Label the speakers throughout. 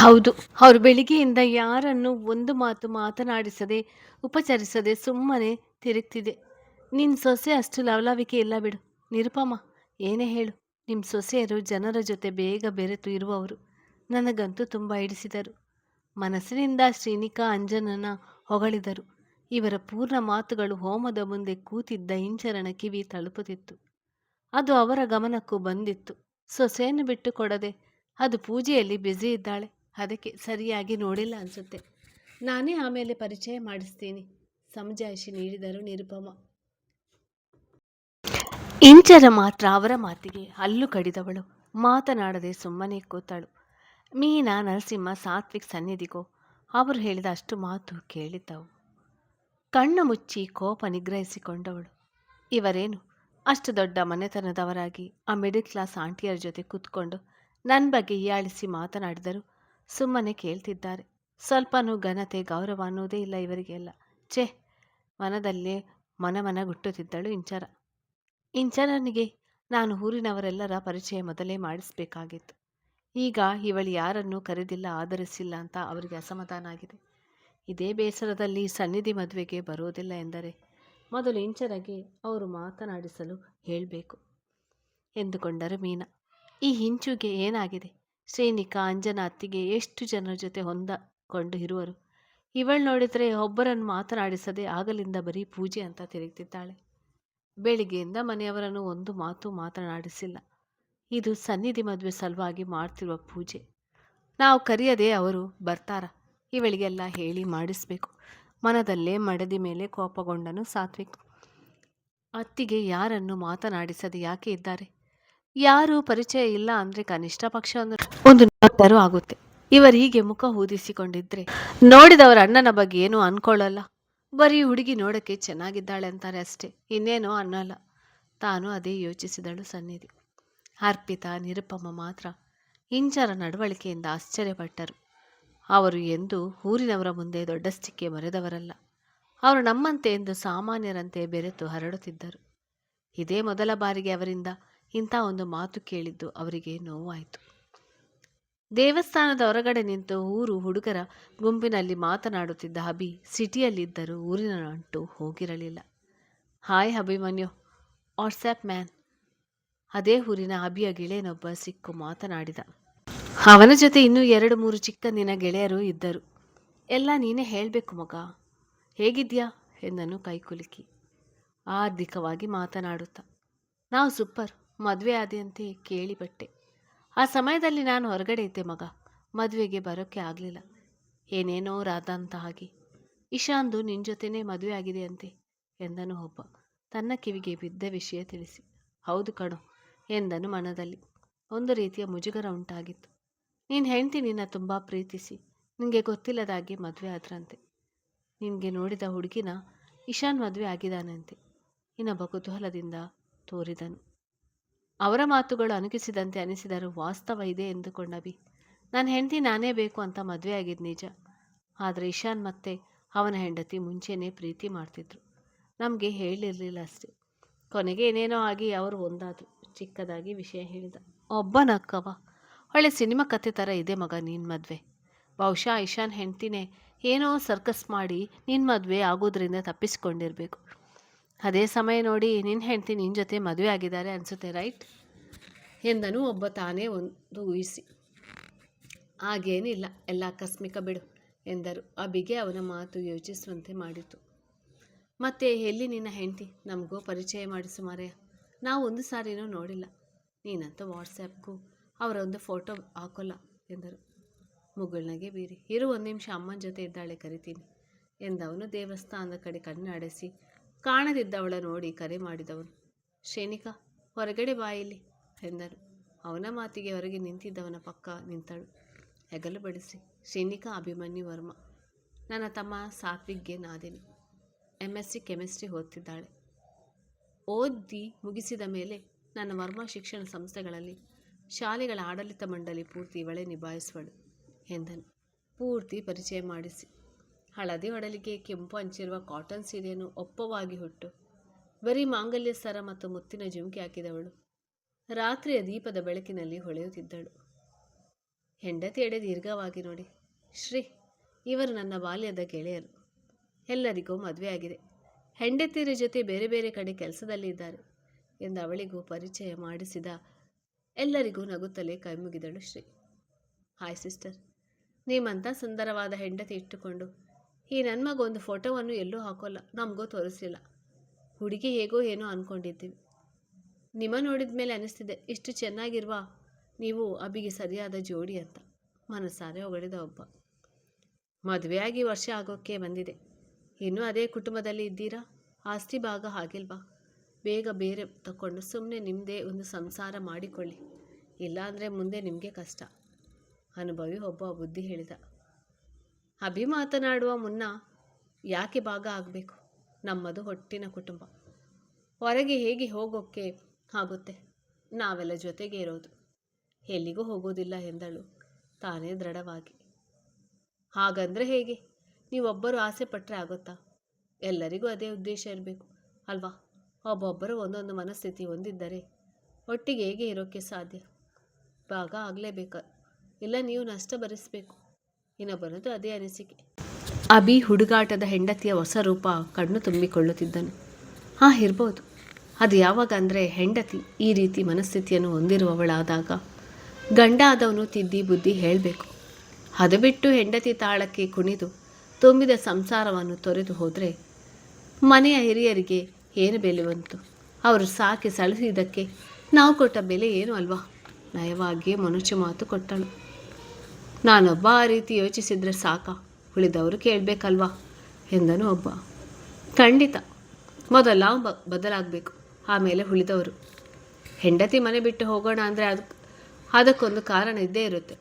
Speaker 1: ಹೌದು. ಅವ್ರು ಬೆಳಿಗ್ಗೆಯಿಂದ ಯಾರನ್ನು ಒಂದು ಮಾತು ಮಾತನಾಡಿಸದೆ, ಉಪಚರಿಸದೆ ಸುಮ್ಮನೆ ತಿರುಗ್ತಿದೆ. ನಿನ್ ಸೊಸೆ ಅಷ್ಟು ಲವಲವಿಕೆ ಇಲ್ಲ ಬಿಡು. ನಿರುಪಮ, ಏನೇ ಹೇಳು, ನಿಮ್ಮ ಸೊಸೆಯರು ಜನರ ಜೊತೆ ಬೇಗ ಬೆರೆತು ಇರುವವರು. ನನಗಂತೂ ತುಂಬ ಹಿಡಿಸಿದರು. ಮನಸ್ಸಿನಿಂದ ಶ್ರೀನಿಕಾ ಅಂಜನನ ಹೊಗಳಿದರು. ಇವರ ಪೂರ್ಣ ಮಾತುಗಳು ಹೋಮದ ಮುಂದೆ ಕೂತಿದ್ದ ಇಂಚರನ ಕಿವಿ ತಲುಪುತ್ತಿತ್ತು. ಅದು ಅವರ ಗಮನಕ್ಕೂ ಬಂದಿತ್ತು. ಸೊಸೆಯನ್ನು ಬಿಟ್ಟು ಕೊಡದೆ ಅದು ಪೂಜೆಯಲ್ಲಿ ಬ್ಯುಸಿ ಇದ್ದಾಳೆ. ಅದಕ್ಕೆ ಸರಿಯಾಗಿ ನೋಡಿಲ್ಲ ಅನಿಸುತ್ತೆ. ನಾನೇ ಆಮೇಲೆ ಪರಿಚಯ ಮಾಡಿಸ್ತೀನಿ, ಸಮಜಾಯಿಷಿ ನೀಡಿದರು ನಿರುಪಮ. ಇಂಚರ ಮಾತ್ರ ಅವರ ಮಾತಿಗೆ ಹಲ್ಲು ಕಡಿದವಳು. ಮಾತನಾಡದೆ ಸುಮ್ಮನೆ ಕೂತಳು. ಮೀನಾ, ನರಸಿಂಹ, ಸಾತ್ವಿಕ್ ಸನ್ನಿಧಿಗೋ ಅವರು ಹೇಳಿದ ಅಷ್ಟು ಮಾತು ಕೇಳಿದ್ದವು. ಕಣ್ಣು ಮುಚ್ಚಿ ಕೋಪ ನಿಗ್ರಹಿಸಿಕೊಂಡವಳು. ಇವರೇನು ಅಷ್ಟು ದೊಡ್ಡ ಮನೆತನದವರಾಗಿ ಆ ಮಿಡಲ್ ಕ್ಲಾಸ್ ಆಂಟಿಯರ ಜೊತೆ ಕೂತ್ಕೊಂಡು ನನ್ನ ಬಗ್ಗೆ ಹೀಯಾಳಿಸಿ ಮಾತನಾಡಿದರು. ಸುಮ್ಮನೆ ಕೇಳ್ತಿದ್ದಾರೆ. ಸ್ವಲ್ಪನೂ ಘನತೆ ಗೌರವ ಅನ್ನೋದೇ ಇಲ್ಲ ಇವರಿಗೆಲ್ಲ. ಛೇ, ಮನದಲ್ಲೇ ಮನಗುಟ್ಟುತ್ತಿದ್ದಳು ಇಂಚರ. ಇಂಚರನಿಗೆ ನಾನು ಊರಿನವರೆಲ್ಲರ ಪರಿಚಯ ಮೊದಲೇ ಮಾಡಿಸಬೇಕಾಗಿತ್ತು. ಈಗ ಇವಳು ಯಾರನ್ನೂ ಕರೆದಿಲ್ಲ, ಆಧರಿಸಿಲ್ಲ ಅಂತ ಅವರಿಗೆ ಅಸಮಾಧಾನ ಆಗಿದೆ. ಇದೇ ಬೇಸರದಲ್ಲಿ ಸನ್ನಿಧಿ ಮದುವೆಗೆ ಬರೋದಿಲ್ಲ ಎಂದರೆ ಮೊದಲು ಇಂಚರಗೆ ಅವರು ಮಾತನಾಡಿಸಲು ಹೇಳಬೇಕು ಎಂದುಕೊಂಡರು ಮೀನಾ. ಈ ಹಿಂಚುಗೆ ಏನಾಗಿದೆ? ಶ್ರೀನಿಕಾ, ಅಂಜನಾ ಅತ್ತಿಗೆ ಎಷ್ಟು ಜನರ ಜೊತೆ ಹೊಂದಿಕೊಂಡು ಇರುವರು. ಇವಳು ನೋಡಿದರೆ ಒಬ್ಬರನ್ನು ಮಾತನಾಡಿಸದೆ ಆಗಲಿಂದ ಬರೀ ಪೂಜೆ ಅಂತ ತಿರುಗ್ತಿದ್ದಾಳೆ. ಬೆಳಿಗ್ಗೆಯಿಂದ ಮನೆಯವರನ್ನು ಒಂದು ಮಾತು ಮಾತನಾಡಿಸಿಲ್ಲ. ಇದು ಸನ್ನಿಧಿ ಮದುವೆ ಸಲುವಾಗಿ ಮಾಡ್ತಿರುವ ಪೂಜೆ. ನಾವು ಕರೆಯದೆ ಅವರು ಬರ್ತಾರ? ಇವಳಿಗೆಲ್ಲ ಹೇಳಿ ಮಾಡಿಸ್ಬೇಕು. ಮನದಲ್ಲೇ ಮಡದಿ ಮೇಲೆ ಕೋಪಗೊಂಡನು ಸಾತ್ವಿಕ್. ಅತ್ತಿಗೆ ಯಾರನ್ನು ಮಾತನಾಡಿಸದೆ ಯಾಕೆ ಇದ್ದಾರೆ? ಯಾರೂ ಪರಿಚಯ ಇಲ್ಲ ಅಂದರೆ ಕನಿಷ್ಠ ಪಕ್ಷ ಒಂದು ನೋಟರೂ ಆಗುತ್ತೆ. ಇವರು ಹೀಗೆ ಮುಖ ಊದಿಸಿಕೊಂಡಿದ್ರೆ ನೋಡಿದವರ ಅಣ್ಣನ ಬಗ್ಗೆ ಏನೂ ಅನ್ಕೊಳ್ಳಲ್ಲ. ಬರೀ ಹುಡುಗಿ ನೋಡೋಕ್ಕೆ ಚೆನ್ನಾಗಿದ್ದಾಳೆ ಅಂತಾರೆ ಅಷ್ಟೇ, ಇನ್ನೇನೋ ಅನ್ನಲ್ಲ. ತಾನು ಅದೇ ಯೋಚಿಸಿದಳು ಸನ್ನಿಧಿ. ಅರ್ಪಿತಾ, ನಿರುಪಮ ಮಾತ್ರ ಇಂಚರ ನಡವಳಿಕೆಯಿಂದ ಆಶ್ಚರ್ಯಪಟ್ಟರು. ಅವರು ಎಂದು ಊರಿನವರ ಮುಂದೆ ದೊಡ್ಡಸ್ತಿಕೆ ಮರೆದವರಲ್ಲ. ಅವರು ನಮ್ಮಂತೆ ಎಂದು ಸಾಮಾನ್ಯರಂತೆ ಬೆರೆತು ಹರಡುತ್ತಿದ್ದರು. ಇದೇ ಮೊದಲ ಬಾರಿಗೆ ಅವರಿಂದ ಇಂಥ ಒಂದು ಮಾತು ಕೇಳಿದ್ದು ಅವರಿಗೆ ನೋವಾಯಿತು. ದೇವಸ್ಥಾನದ ಹೊರಗಡೆ ನಿಂತು ಊರು ಹುಡುಗರ ಗುಂಪಿನಲ್ಲಿ ಮಾತನಾಡುತ್ತಿದ್ದ ಅಭಿ ಸಿಟಿಯಲ್ಲಿದ್ದರೂ ಊರಿನ ನಂಟು ಹೋಗಿರಲಿಲ್ಲ. Hi Abhimanyu, what's up man. ಅದೇ ಊರಿನ ಅಭಿಯ ಗೆಳೆಯನೊಬ್ಬ ಸಿಕ್ಕು ಮಾತನಾಡಿದ. ಅವನ ಜೊತೆ ಇನ್ನೂ 2-3 ಚಿಕ್ಕಂದಿನ ಗೆಳೆಯರು ಇದ್ದರು. ಎಲ್ಲ ನೀನೇ ಹೇಳಬೇಕು ಮಗ, ಹೇಗಿದ್ಯಾ ಎಂದನು ಕೈಕುಲುಕಿ ಆರ್ಥಿಕವಾಗಿ ಮಾತನಾಡುತ್ತಾ. ನಾವು ಸೂಪರ್, ಮದುವೆ ಆದೆಯಂತೆ ಕೇಳಿಬಟ್ಟೆ. ಆ ಸಮಯದಲ್ಲಿ ನಾನು ಹೊರಗಡೆ ಇದ್ದೆ ಮಗ, ಮದುವೆಗೆ ಬರೋಕ್ಕೆ ಆಗಲಿಲ್ಲ. ಏನೇನೋ ರಾಧಾಂತ ಹಾಗೆ. ಇಶಾನ್ದು ನಿನ್ನ ಜೊತೆನೇ ಮದುವೆ ಆಗಿದೆಯಂತೆ ಎಂದನು ಒಬ್ಬ ತನ್ನ ಕಿವಿಗೆ ಬಿದ್ದ ವಿಷಯ ತಿಳಿಸಿ. ಹೌದು ಕಣೋ ಎಂದನು ಮನದಲ್ಲಿ. ಒಂದು ರೀತಿಯ ಮುಜುಗರ ಉಂಟಾಗಿತ್ತು. ನಿನ್ನ ಹೆಂಡತಿ ನಿನ್ನ ತುಂಬ ಪ್ರೀತಿಸಿ ನಿನಗೆ ಗೊತ್ತಿಲ್ಲದಾಗೆ ಮದುವೆ ಆದ್ರಂತೆ. ನಿನಗೆ ನೋಡಿದ ಹುಡುಗಿನ ಇಶಾನ್ ಮದುವೆ ಆಗಿದ್ದಾನಂತೆ. ಇನ್ನೊಬ್ಬ ಕುತೂಹಲದಿಂದ ತೋರಿದನು. ಅವರ ಮಾತುಗಳು ಅನುಗಿಸಿದಂತೆ ಅನಿಸಿದರೂ ವಾಸ್ತವ ಇದೆ ಎಂದುಕೊಂಡವಿ. ನನ್ನ ಹೆಂಡತಿ ನಾನೇ ಬೇಕು ಅಂತ ಮದುವೆ ಆಗಿದ್ದು ನಿಜ. ಆದರೆ ಇಶಾನ್ ಮತ್ತೆ ಅವನ ಹೆಂಡತಿ ಮುಂಚೆನೇ ಪ್ರೀತಿ ಮಾಡ್ತಿದ್ರು. ನಮಗೆ ಹೇಳಿರಲಿಲ್ಲ ಅಷ್ಟೆ. ಕೊನೆಗೆ ಏನೇನೋ ಆಗಿ ಅವರು ಒಂದಾದ್ರು. ಚಿಕ್ಕದಾಗಿ ವಿಷಯ ಹೇಳಿದ. ಒಬ್ಬ ನಕ್ಕವ. ಒಳ್ಳೆ ಸಿನಿಮಾ ಕತೆ ಥರ ಇದೆ ಮಗ ನಿನ್ನ ಮದುವೆ. ಬಹುಶಃ ಇಶಾನ್ ಹೆಂಡ್ತಿನೇ ಏನೋ ಸರ್ಕಸ್ ಮಾಡಿ ನಿನ್ನ ಮದುವೆ ಆಗೋದ್ರಿಂದ ತಪ್ಪಿಸ್ಕೊಂಡಿರಬೇಕು. ಅದೇ ಸಮಯ ನೋಡಿ ನಿನ್ನ ಹೆಂಡ್ತಿ ನಿನ್ನ ಜೊತೆ ಮದುವೆ ಆಗಿದ್ದಾರೆ ಅನಿಸುತ್ತೆ, ರೈಟ್ ಎಂದನು ಒಬ್ಬ ತಾನೇ ಒಂದು ಊಹಿಸಿ. ಹಾಗೇನಿಲ್ಲ, ಎಲ್ಲ ಆಕಸ್ಮಿಕ ಬಿಡು ಎಂದರು. ಅಬಿಗೆ ಅವನ ಮಾತು ಯೋಚಿಸುವಂತೆ ಮಾಡಿತು. ಮತ್ತೆ ಎಲ್ಲಿ ನಿನ್ನ ಹೆಂಡ್ತಿ? ನಮಗೂ ಪರಿಚಯ ಮಾಡಿಸು ಮಾರಾಯ, ನಾವು ಒಂದು ಸಾರಿನೂ ನೋಡಿಲ್ಲ. ನೀನಂತೂ ವಾಟ್ಸ್ಯಾಪ್ಗೂ ಅವರ ಒಂದು ಫೋಟೋ ಹಾಕೋಲ್ಲ ಎಂದರು. ಮುಗುಳ್ನಗೆ ಬೀರಿ. ಇರು, 1 ನಿಮಿಷ, ಅಮ್ಮನ ಜೊತೆ ಇದ್ದಾಳೆ, ಕರಿತೀನಿ ಎಂದವನು ದೇವಸ್ಥಾನದ ಕಡೆ ಕಣ್ಣಾಡಿಸಿ ಕಾಣದಿದ್ದವಳ ನೋಡಿ ಕರೆ ಮಾಡಿದವನು. ಶ್ರೇನಿಕಾ, ಹೊರಗಡೆ ಬಾಯಿಲಿ ಎಂದನು. ಅವನ ಮಾತಿಗೆ ಹೊರಗೆ ನಿಂತಿದ್ದವನ ಪಕ್ಕ ನಿಂತಳು ಹೆಗಲು ಬಡಿಸಿ. ಶ್ರೇನಿಕಾ ಅಭಿಮನ್ಯು ವರ್ಮ, ನನ್ನ ತಮ್ಮ ಸಾತ್ವಿಕ್ಗೆ ನಾದಿನಿ. MSc chemistry ಓದ್ತಿದ್ದಾಳೆ. ಓದಿ ಮುಗಿಸಿದ ಮೇಲೆ ನನ್ನ ವರ್ಮ ಶಿಕ್ಷಣ ಸಂಸ್ಥೆಗಳಲ್ಲಿ ಶಾಲೆಗಳ ಆಡಳಿತ ಮಂಡಳಿ ಪೂರ್ತಿ ಇವಳೇ ನಿಭಾಯಿಸುವಳು ಎಂದನು ಪೂರ್ತಿ ಪರಿಚಯ ಮಾಡಿಸಿ. ಹಳದಿ ಹೊಡಲಿಗೆ ಕೆಂಪು ಹಂಚಿರುವ ಕಾಟನ್ ಸೀರೆಯನ್ನು ಒಪ್ಪವಾಗಿ ಹುಟ್ಟು ಬರೀ ಮಾಂಗಲ್ಯ ಸರ ಮತ್ತು ಮುತ್ತಿನ ಜುಮ್ಕಿ ಹಾಕಿದವಳು ರಾತ್ರಿಯ ದೀಪದ ಬೆಳಕಿನಲ್ಲಿ ಹೊಳೆಯುತ್ತಿದ್ದಳು. ಹೆಂಡತಿಯೆಡೆ ದೀರ್ಘವಾಗಿ ನೋಡಿ, ಶ್ರೀ, ಇವರು ನನ್ನ ಬಾಲ್ಯದ ಗೆಳೆಯರು. ಎಲ್ಲರಿಗೂ ಮದುವೆ ಆಗಿದೆ. ಹೆಂಡತಿಯರ ಜೊತೆ ಬೇರೆ ಬೇರೆ ಕಡೆ ಕೆಲಸದಲ್ಲಿ ಇದ್ದಾರೆ ಎಂದು ಅವಳಿಗೂ ಪರಿಚಯ ಮಾಡಿಸಿದ. ಎಲ್ಲರಿಗೂ ನಗುತ್ತಲೇ ಕೈಮುಗಿದಳು ಶ್ರೀ. ಹಾಯ್ ಸಿಸ್ಟರ್, ನಿಮ್ಮಂಥ ಸುಂದರವಾದ ಹೆಂಡತಿ ಇಟ್ಟುಕೊಂಡು ಈ ನನ್ನ ಮಗ ಒಂದು ಫೋಟೋವನ್ನು ಎಲ್ಲೂ ಹಾಕೋಲ್ಲ, ನಮಗೂ ತೋರಿಸಲಿಲ್ಲ. ಹುಡುಗಿ ಹೇಗೋ ಏನೋ ಅಂದ್ಕೊಂಡಿದ್ದೀವಿ. ನಿಮ್ಮ ನೋಡಿದ ಮೇಲೆ ಅನಿಸ್ತಿದೆ ಇಷ್ಟು ಚೆನ್ನಾಗಿರುವ ನೀವು ಅಬಿಗೆ ಸರಿಯಾದ ಜೋಡಿ ಅಂತ ಮನಸ್ಸಾರೆ ಹೊಗಳಿದ ಒಬ್ಬ. ಮದುವೆಯಾಗಿ ವರ್ಷ ಆಗೋಕ್ಕೆ ಬಂದಿದೆ. ಇನ್ನೂ ಅದೇ ಕುಟುಂಬದಲ್ಲಿ ಇದ್ದೀರಾ? ಆಸ್ತಿ ಭಾಗ ಆಗಿಲ್ವಾ? ಬೇಗ ಬೇರೆ ತಗೊಂಡು ಸುಮ್ಮನೆ ನಿಮ್ಮದೇ ಒಂದು ಸಂಸಾರ ಮಾಡಿಕೊಳ್ಳಿ, ಇಲ್ಲಾಂದರೆ ಮುಂದೆ ನಿಮಗೆ ಕಷ್ಟ. ಅನುಭವಿ ಒಬ್ಬ ಬುದ್ಧಿ ಹೇಳಿದ. ಅಭಿ ಮಾತನಾಡುವ ಮುನ್ನ ಯಾಕೆ ಭಾಗ ಆಗಬೇಕು? ನಮ್ಮದು ಹೊಟ್ಟಿನ ಕುಟುಂಬ. ಹೊರಗೆ ಹೇಗೆ ಹೋಗೋಕ್ಕೆ ಆಗುತ್ತೆ? ನಾವೆಲ್ಲ ಜೊತೆಗೆ ಇರೋದು. ಎಲ್ಲಿಗೂ ಹೋಗೋದಿಲ್ಲ ಎಂದಳು ತಾನೇ ದೃಢವಾಗಿ. ಹಾಗಂದರೆ ಹೇಗೆ? ನೀವೊಬ್ಬರು ಆಸೆ ಪಟ್ಟರೆ ಆಗುತ್ತಾ? ಎಲ್ಲರಿಗೂ ಅದೇ ಉದ್ದೇಶ ಇರಬೇಕು ಅಲ್ವಾ? ಒಬ್ಬೊಬ್ಬರು ಒಂದೊಂದು ಮನಸ್ಥಿತಿ ಹೊಂದಿದ್ದರೆ ಒಟ್ಟಿಗೆ ಹೇಗೆ ಇರೋಕ್ಕೆ ಸಾಧ್ಯ? ಭಾಗ ಆಗಲೇಬೇಕು, ಇಲ್ಲ ನೀವು ನಷ್ಟ ಭರಿಸಬೇಕು. ಇನ್ನೊಬ್ಬನದು ಅದೇ ಅನಿಸಿಕೆ. ಅಭಿ ಹುಡುಗಾಟದ ಹೆಂಡತಿಯ ಹೊಸ ರೂಪ ಕಣ್ಣು ತುಂಬಿಕೊಳ್ಳುತ್ತಿದ್ದನು. ಇರ್ಬೋದು. ಅದು ಯಾವಾಗ ಅಂದರೆ ಹೆಂಡತಿ ಈ ರೀತಿ ಮನಸ್ಥಿತಿಯನ್ನು ಹೊಂದಿರುವವಳಾದಾಗ ಗಂಡ ಆದವನು ತಿದ್ದಿ ಬುದ್ಧಿ ಹೇಳಬೇಕು. ಅದು ಬಿಟ್ಟು ಹೆಂಡತಿ ತಾಳಕ್ಕೆ ಕುಣಿದು ತುಂಬಿದ ಸಂಸಾರವನ್ನು ತೊರೆದು ಹೋದರೆ ಮನೆಯ ಹಿರಿಯರಿಗೆ ಏನು ಬೆಲೆ ಬಂತು? ಅವರು ಸಾಕಿ ಸಳಿಸಿದ್ದಕ್ಕೆ ನಾವು ಕೊಟ್ಟ ಬೆಲೆ ಏನು ಅಲ್ವಾ? ನಯವಾಗಿಯೇ ಮನುಷ್ಯ ಮಾತು ಕೊಟ್ಟಳು. ನಾನೊಬ್ಬ ಆ ರೀತಿ ಯೋಚಿಸಿದರೆ ಸಾಕ, ಉಳಿದವರು ಕೇಳಬೇಕಲ್ವಾ ಎಂದನು ಒಬ್ಬ. ಖಂಡಿತ, ಮೊದಲು ನಾವು ಬದಲಾಗಬೇಕು, ಆಮೇಲೆ ಉಳಿದವರು. ಹೆಂಡತಿ ಮನೆ ಬಿಟ್ಟು ಹೋಗೋಣ ಅಂದರೆ ಅದಕ್ಕೊಂದು ಕಾರಣ ಇದ್ದೇ ಇರುತ್ತೆ.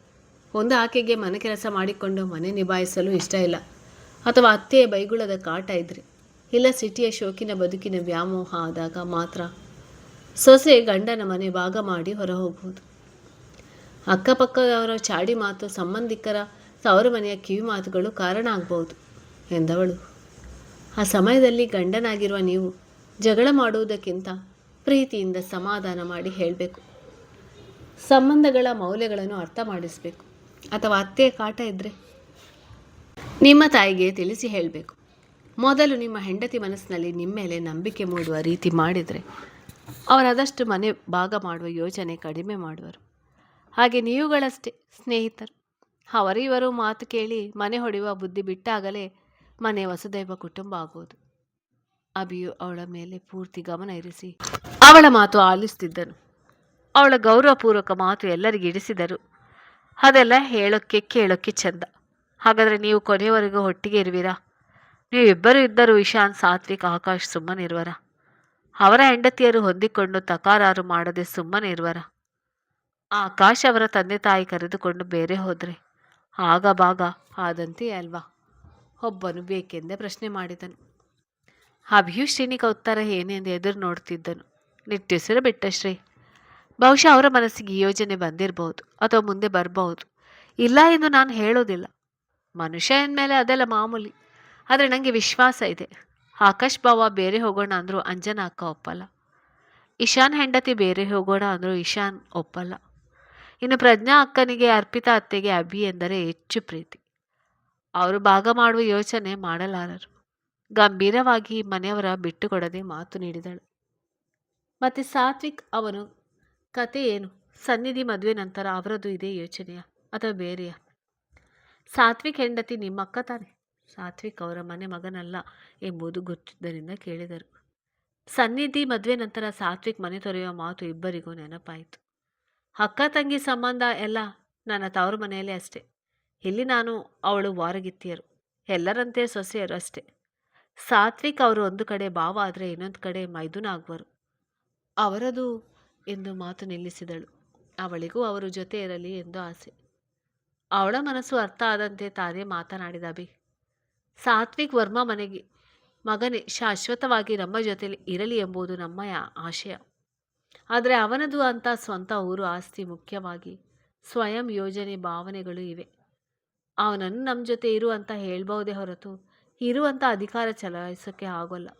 Speaker 1: ಒಂದು ಆಕೆಗೆ ಮನೆ ಕೆಲಸ ಮಾಡಿಕೊಂಡು ಮನೆ ನಿಭಾಯಿಸಲು ಇಷ್ಟ ಇಲ್ಲ, ಅಥವಾ ಅತ್ತೆಯ ಬೈಗುಳದ ಕಾಟ ಇದ್ದರೆ, ಇಲ್ಲ ಸಿಟಿಯ ಶೋಕಿನ ಬದುಕಿನ ವ್ಯಾಮೋಹ ಆದಾಗ ಮಾತ್ರ ಸೊಸೆ ಗಂಡನ ಮನೆ ಭಾಗ ಮಾಡಿ ಹೊರ ಹೋಗುವುದು. ಅಕ್ಕಪಕ್ಕದವರ ಚಾಡಿ ಮಾತು, ಸಂಬಂಧಿಕರ ತವರು ಮನೆಯ ಕಿವಿ ಮಾತುಗಳು ಕಾರಣ ಆಗ್ಬೋದು ಎಂದವಳು. ಆ ಸಮಯದಲ್ಲಿ ಗಂಡನಾಗಿರುವ ನೀವು ಜಗಳ ಮಾಡುವುದಕ್ಕಿಂತ ಪ್ರೀತಿಯಿಂದ ಸಮಾಧಾನ ಮಾಡಿ ಹೇಳಬೇಕು. ಸಂಬಂಧಗಳ ಮೌಲ್ಯಗಳನ್ನು ಅರ್ಥ ಮಾಡಿಸಬೇಕು. ಅಥವಾ ಅತ್ತೆಯ ಕಾಟ ಇದ್ದರೆ ನಿಮ್ಮ ತಾಯಿಗೆ ತಿಳಿಸಿ ಹೇಳಬೇಕು. ಮೊದಲು ನಿಮ್ಮ ಹೆಂಡತಿ ಮನಸ್ಸಿನಲ್ಲಿ ನಿಮ್ಮ ಮೇಲೆ ನಂಬಿಕೆ ಮೂಡುವ ರೀತಿ ಮಾಡಿದರೆ ಅವರಾದಷ್ಟು ಮನೆ ಭಾಗ ಮಾಡುವ ಯೋಚನೆ ಕಡಿಮೆ ಮಾಡುವರು. ಹಾಗೆ ನೀವುಗಳಷ್ಟೇ ಸ್ನೇಹಿತರು. ಅವರು ಇವರು ಮಾತು ಕೇಳಿ ಮನೆ ಹೊಡೆಯುವ ಬುದ್ಧಿ ಬಿಟ್ಟಾಗಲೇ ಮನೆ ವಸುದೈವ ಕುಟುಂಬ ಆಗುವುದು. ಅಭಿಯು ಅವಳ ಮೇಲೆ ಪೂರ್ತಿ ಗಮನ ಇರಿಸಿ ಅವಳ ಮಾತು ಆಲಿಸ್ತಿದ್ದನು. ಅವಳ ಗೌರವಪೂರ್ವಕ ಮಾತು ಎಲ್ಲರಿಗೆ ಇಡಿಸಿದರು. ಅದೆಲ್ಲ ಹೇಳೋಕ್ಕೆ ಕೇಳೋಕ್ಕೆ ಚೆಂದ. ಹಾಗಾದರೆ ನೀವು ಕೊನೆಯವರೆಗೂ ಒಟ್ಟಿಗೆ ಇರುವಿರಾ? ನೀವಿಬ್ಬರು ಇದ್ದರೂ ಇಶಾನ್, ಸಾತ್ವಿಕ್, ಆಕಾಶ್ ಸುಮ್ಮನಿರುವರ? ಅವರ ಹೆಂಡತಿಯರು ಹೊಂದಿಕೊಂಡು ತಕರಾರು ಮಾಡದೆ ಸುಮ್ಮನೆ ಇರುವರ? ಆಕಾಶ್ ಅವರ ತಂದೆ ತಾಯಿ ಕರೆದುಕೊಂಡು ಬೇರೆ ಹೋದರೆ ಆಗ ಭಾಗ ಆದಂತೆಯೇ ಅಲ್ವಾ? ಒಬ್ಬನು ಬೇಕೆಂದೇ ಪ್ರಶ್ನೆ ಮಾಡಿದನು. ಅಭಿಯು ಶ್ರೀನಿಗೆ ಉತ್ತರ ಏನೆಂದು ಎದುರು ನೋಡ್ತಿದ್ದನು. ನಿಟ್ಟುಸಿರು ಬಿಟ್ಟ ಶ್ರೀ. ಬಹುಶಃ ಅವರ ಮನಸ್ಸಿಗೆ ಈ ಯೋಜನೆ ಬಂದಿರಬಹುದು, ಅಥವಾ ಮುಂದೆ ಬರಬಹುದು. ಇಲ್ಲ ಎಂದು ನಾನು ಹೇಳೋದಿಲ್ಲ. ಮನುಷ್ಯ ಎಂದಮೇಲೆ ಅದೆಲ್ಲ ಮಾಮೂಲಿ. ಆದರೆ ನನಗೆ ವಿಶ್ವಾಸ ಇದೆ. ಆಕಾಶ್ ಬಾವ ಬೇರೆ ಹೋಗೋಣ ಅಂದರೂ ಅಂಜನಾ ಅಕ್ಕ ಒಪ್ಪಲ್ಲ. ಇಶಾನ್ ಹೆಂಡತಿ ಬೇರೆ ಹೋಗೋಣ ಅಂದರೂ ಇಶಾನ್ ಒಪ್ಪಲ್ಲ. ಇನ್ನು ಪ್ರಜ್ಞಾ ಅಕ್ಕನಿಗೆ, ಅರ್ಪಿತಾ ಅತ್ತೆಗೆ ಅಭಿ ಎಂದರೆ ಹೆಚ್ಚು ಪ್ರೀತಿ. ಅವರು ಭಾಗ ಮಾಡುವ ಯೋಚನೆ ಮಾಡಲಾರರು. ಗಂಭೀರವಾಗಿ ಮನೆಯವರ ಬಿಟ್ಟುಕೊಡದೆ ಮಾತು ನೀಡಿದಳು. ಮತ್ತೆ ಸಾತ್ವಿಕ್, ಅವನು ಕತೆ ಏನು? ಸನ್ನಿಧಿ ಮದುವೆ ನಂತರ ಅವರದ್ದು ಇದೇ ಯೋಚನೆಯಾ ಅಥವಾ ಬೇರೆಯಾ? ಸಾತ್ವಿಕ್ ಹೆಂಡತಿ ನಿಮ್ಮಕ್ಕ ತಾನೆ? ಸಾತ್ವಿಕ್ ಅವರ ಮನೆ ಮಗನಲ್ಲ ಎಂಬುದು ಗೊತ್ತಿದ್ದರಿಂದ ಕೇಳಿದರು. ಸನ್ನಿಧಿ ಮದುವೆ ನಂತರ ಸಾತ್ವಿಕ್ ಮನೆ ತೊರೆಯುವ ಮಾತು ಇಬ್ಬರಿಗೂ ನೆನಪಾಯಿತು. ಅಕ್ಕ ತಂಗಿ ಸಂಬಂಧ ಎಲ್ಲ ನನ್ನ ತವರು ಮನೆಯಲ್ಲೇ ಅಷ್ಟೆ. ಇಲ್ಲಿ ನಾನು ಅವಳು ವಾರಗಿತ್ತಿಯರು, ಎಲ್ಲರಂತೆ ಸೊಸೆಯರು ಅಷ್ಟೆ. ಸಾತ್ವಿಕ್ ಅವರು ಒಂದು ಕಡೆ ಭಾವ ಆದರೆ ಇನ್ನೊಂದು ಕಡೆ ಮೈದುನ ಆಗುವರು. ಅವರದು ಎಂದು ಮಾತು ನಿಲ್ಲಿಸಿದಳು. ಅವಳಿಗೂ ಅವರು ಜೊತೆ ಇರಲಿ ಎಂದು ಆಸೆ. ಅವಳ ಮನಸ್ಸು ಅರ್ಥ ಆದಂತೆ ತಾನೇ ಮಾತನಾಡಿದ ಅಭಿ. ಸಾತ್ವಿಕ್ ವರ್ಮಾ ಮಗನೇ ಶಾಶ್ವತವಾಗಿ ನಮ್ಮ ಜೊತೆಲಿ ಇರಲಿ ಎಂಬುದು ನಮ್ಮ ಆಶಯ. ಆದರೆ ಅವನದು ಅಂತ ಸ್ವಂತ ಊರು, ಆಸ್ತಿ, ಮುಖ್ಯವಾಗಿ ಸ್ವಯಂ ಯೋಜನೆ, ಭಾವನೆಗಳು ಇವೆ. ಅವನನ್ನು ನಮ್ಮ ಜೊತೆ ಇರು ಅಂತ ಹೇಳ್ಬಹುದೇ ಹೊರತು ಇರುವಂಥ ಅಧಿಕಾರ ಚಲಾಯಿಸೋಕ್ಕೆ ಆಗೋಲ್ಲ.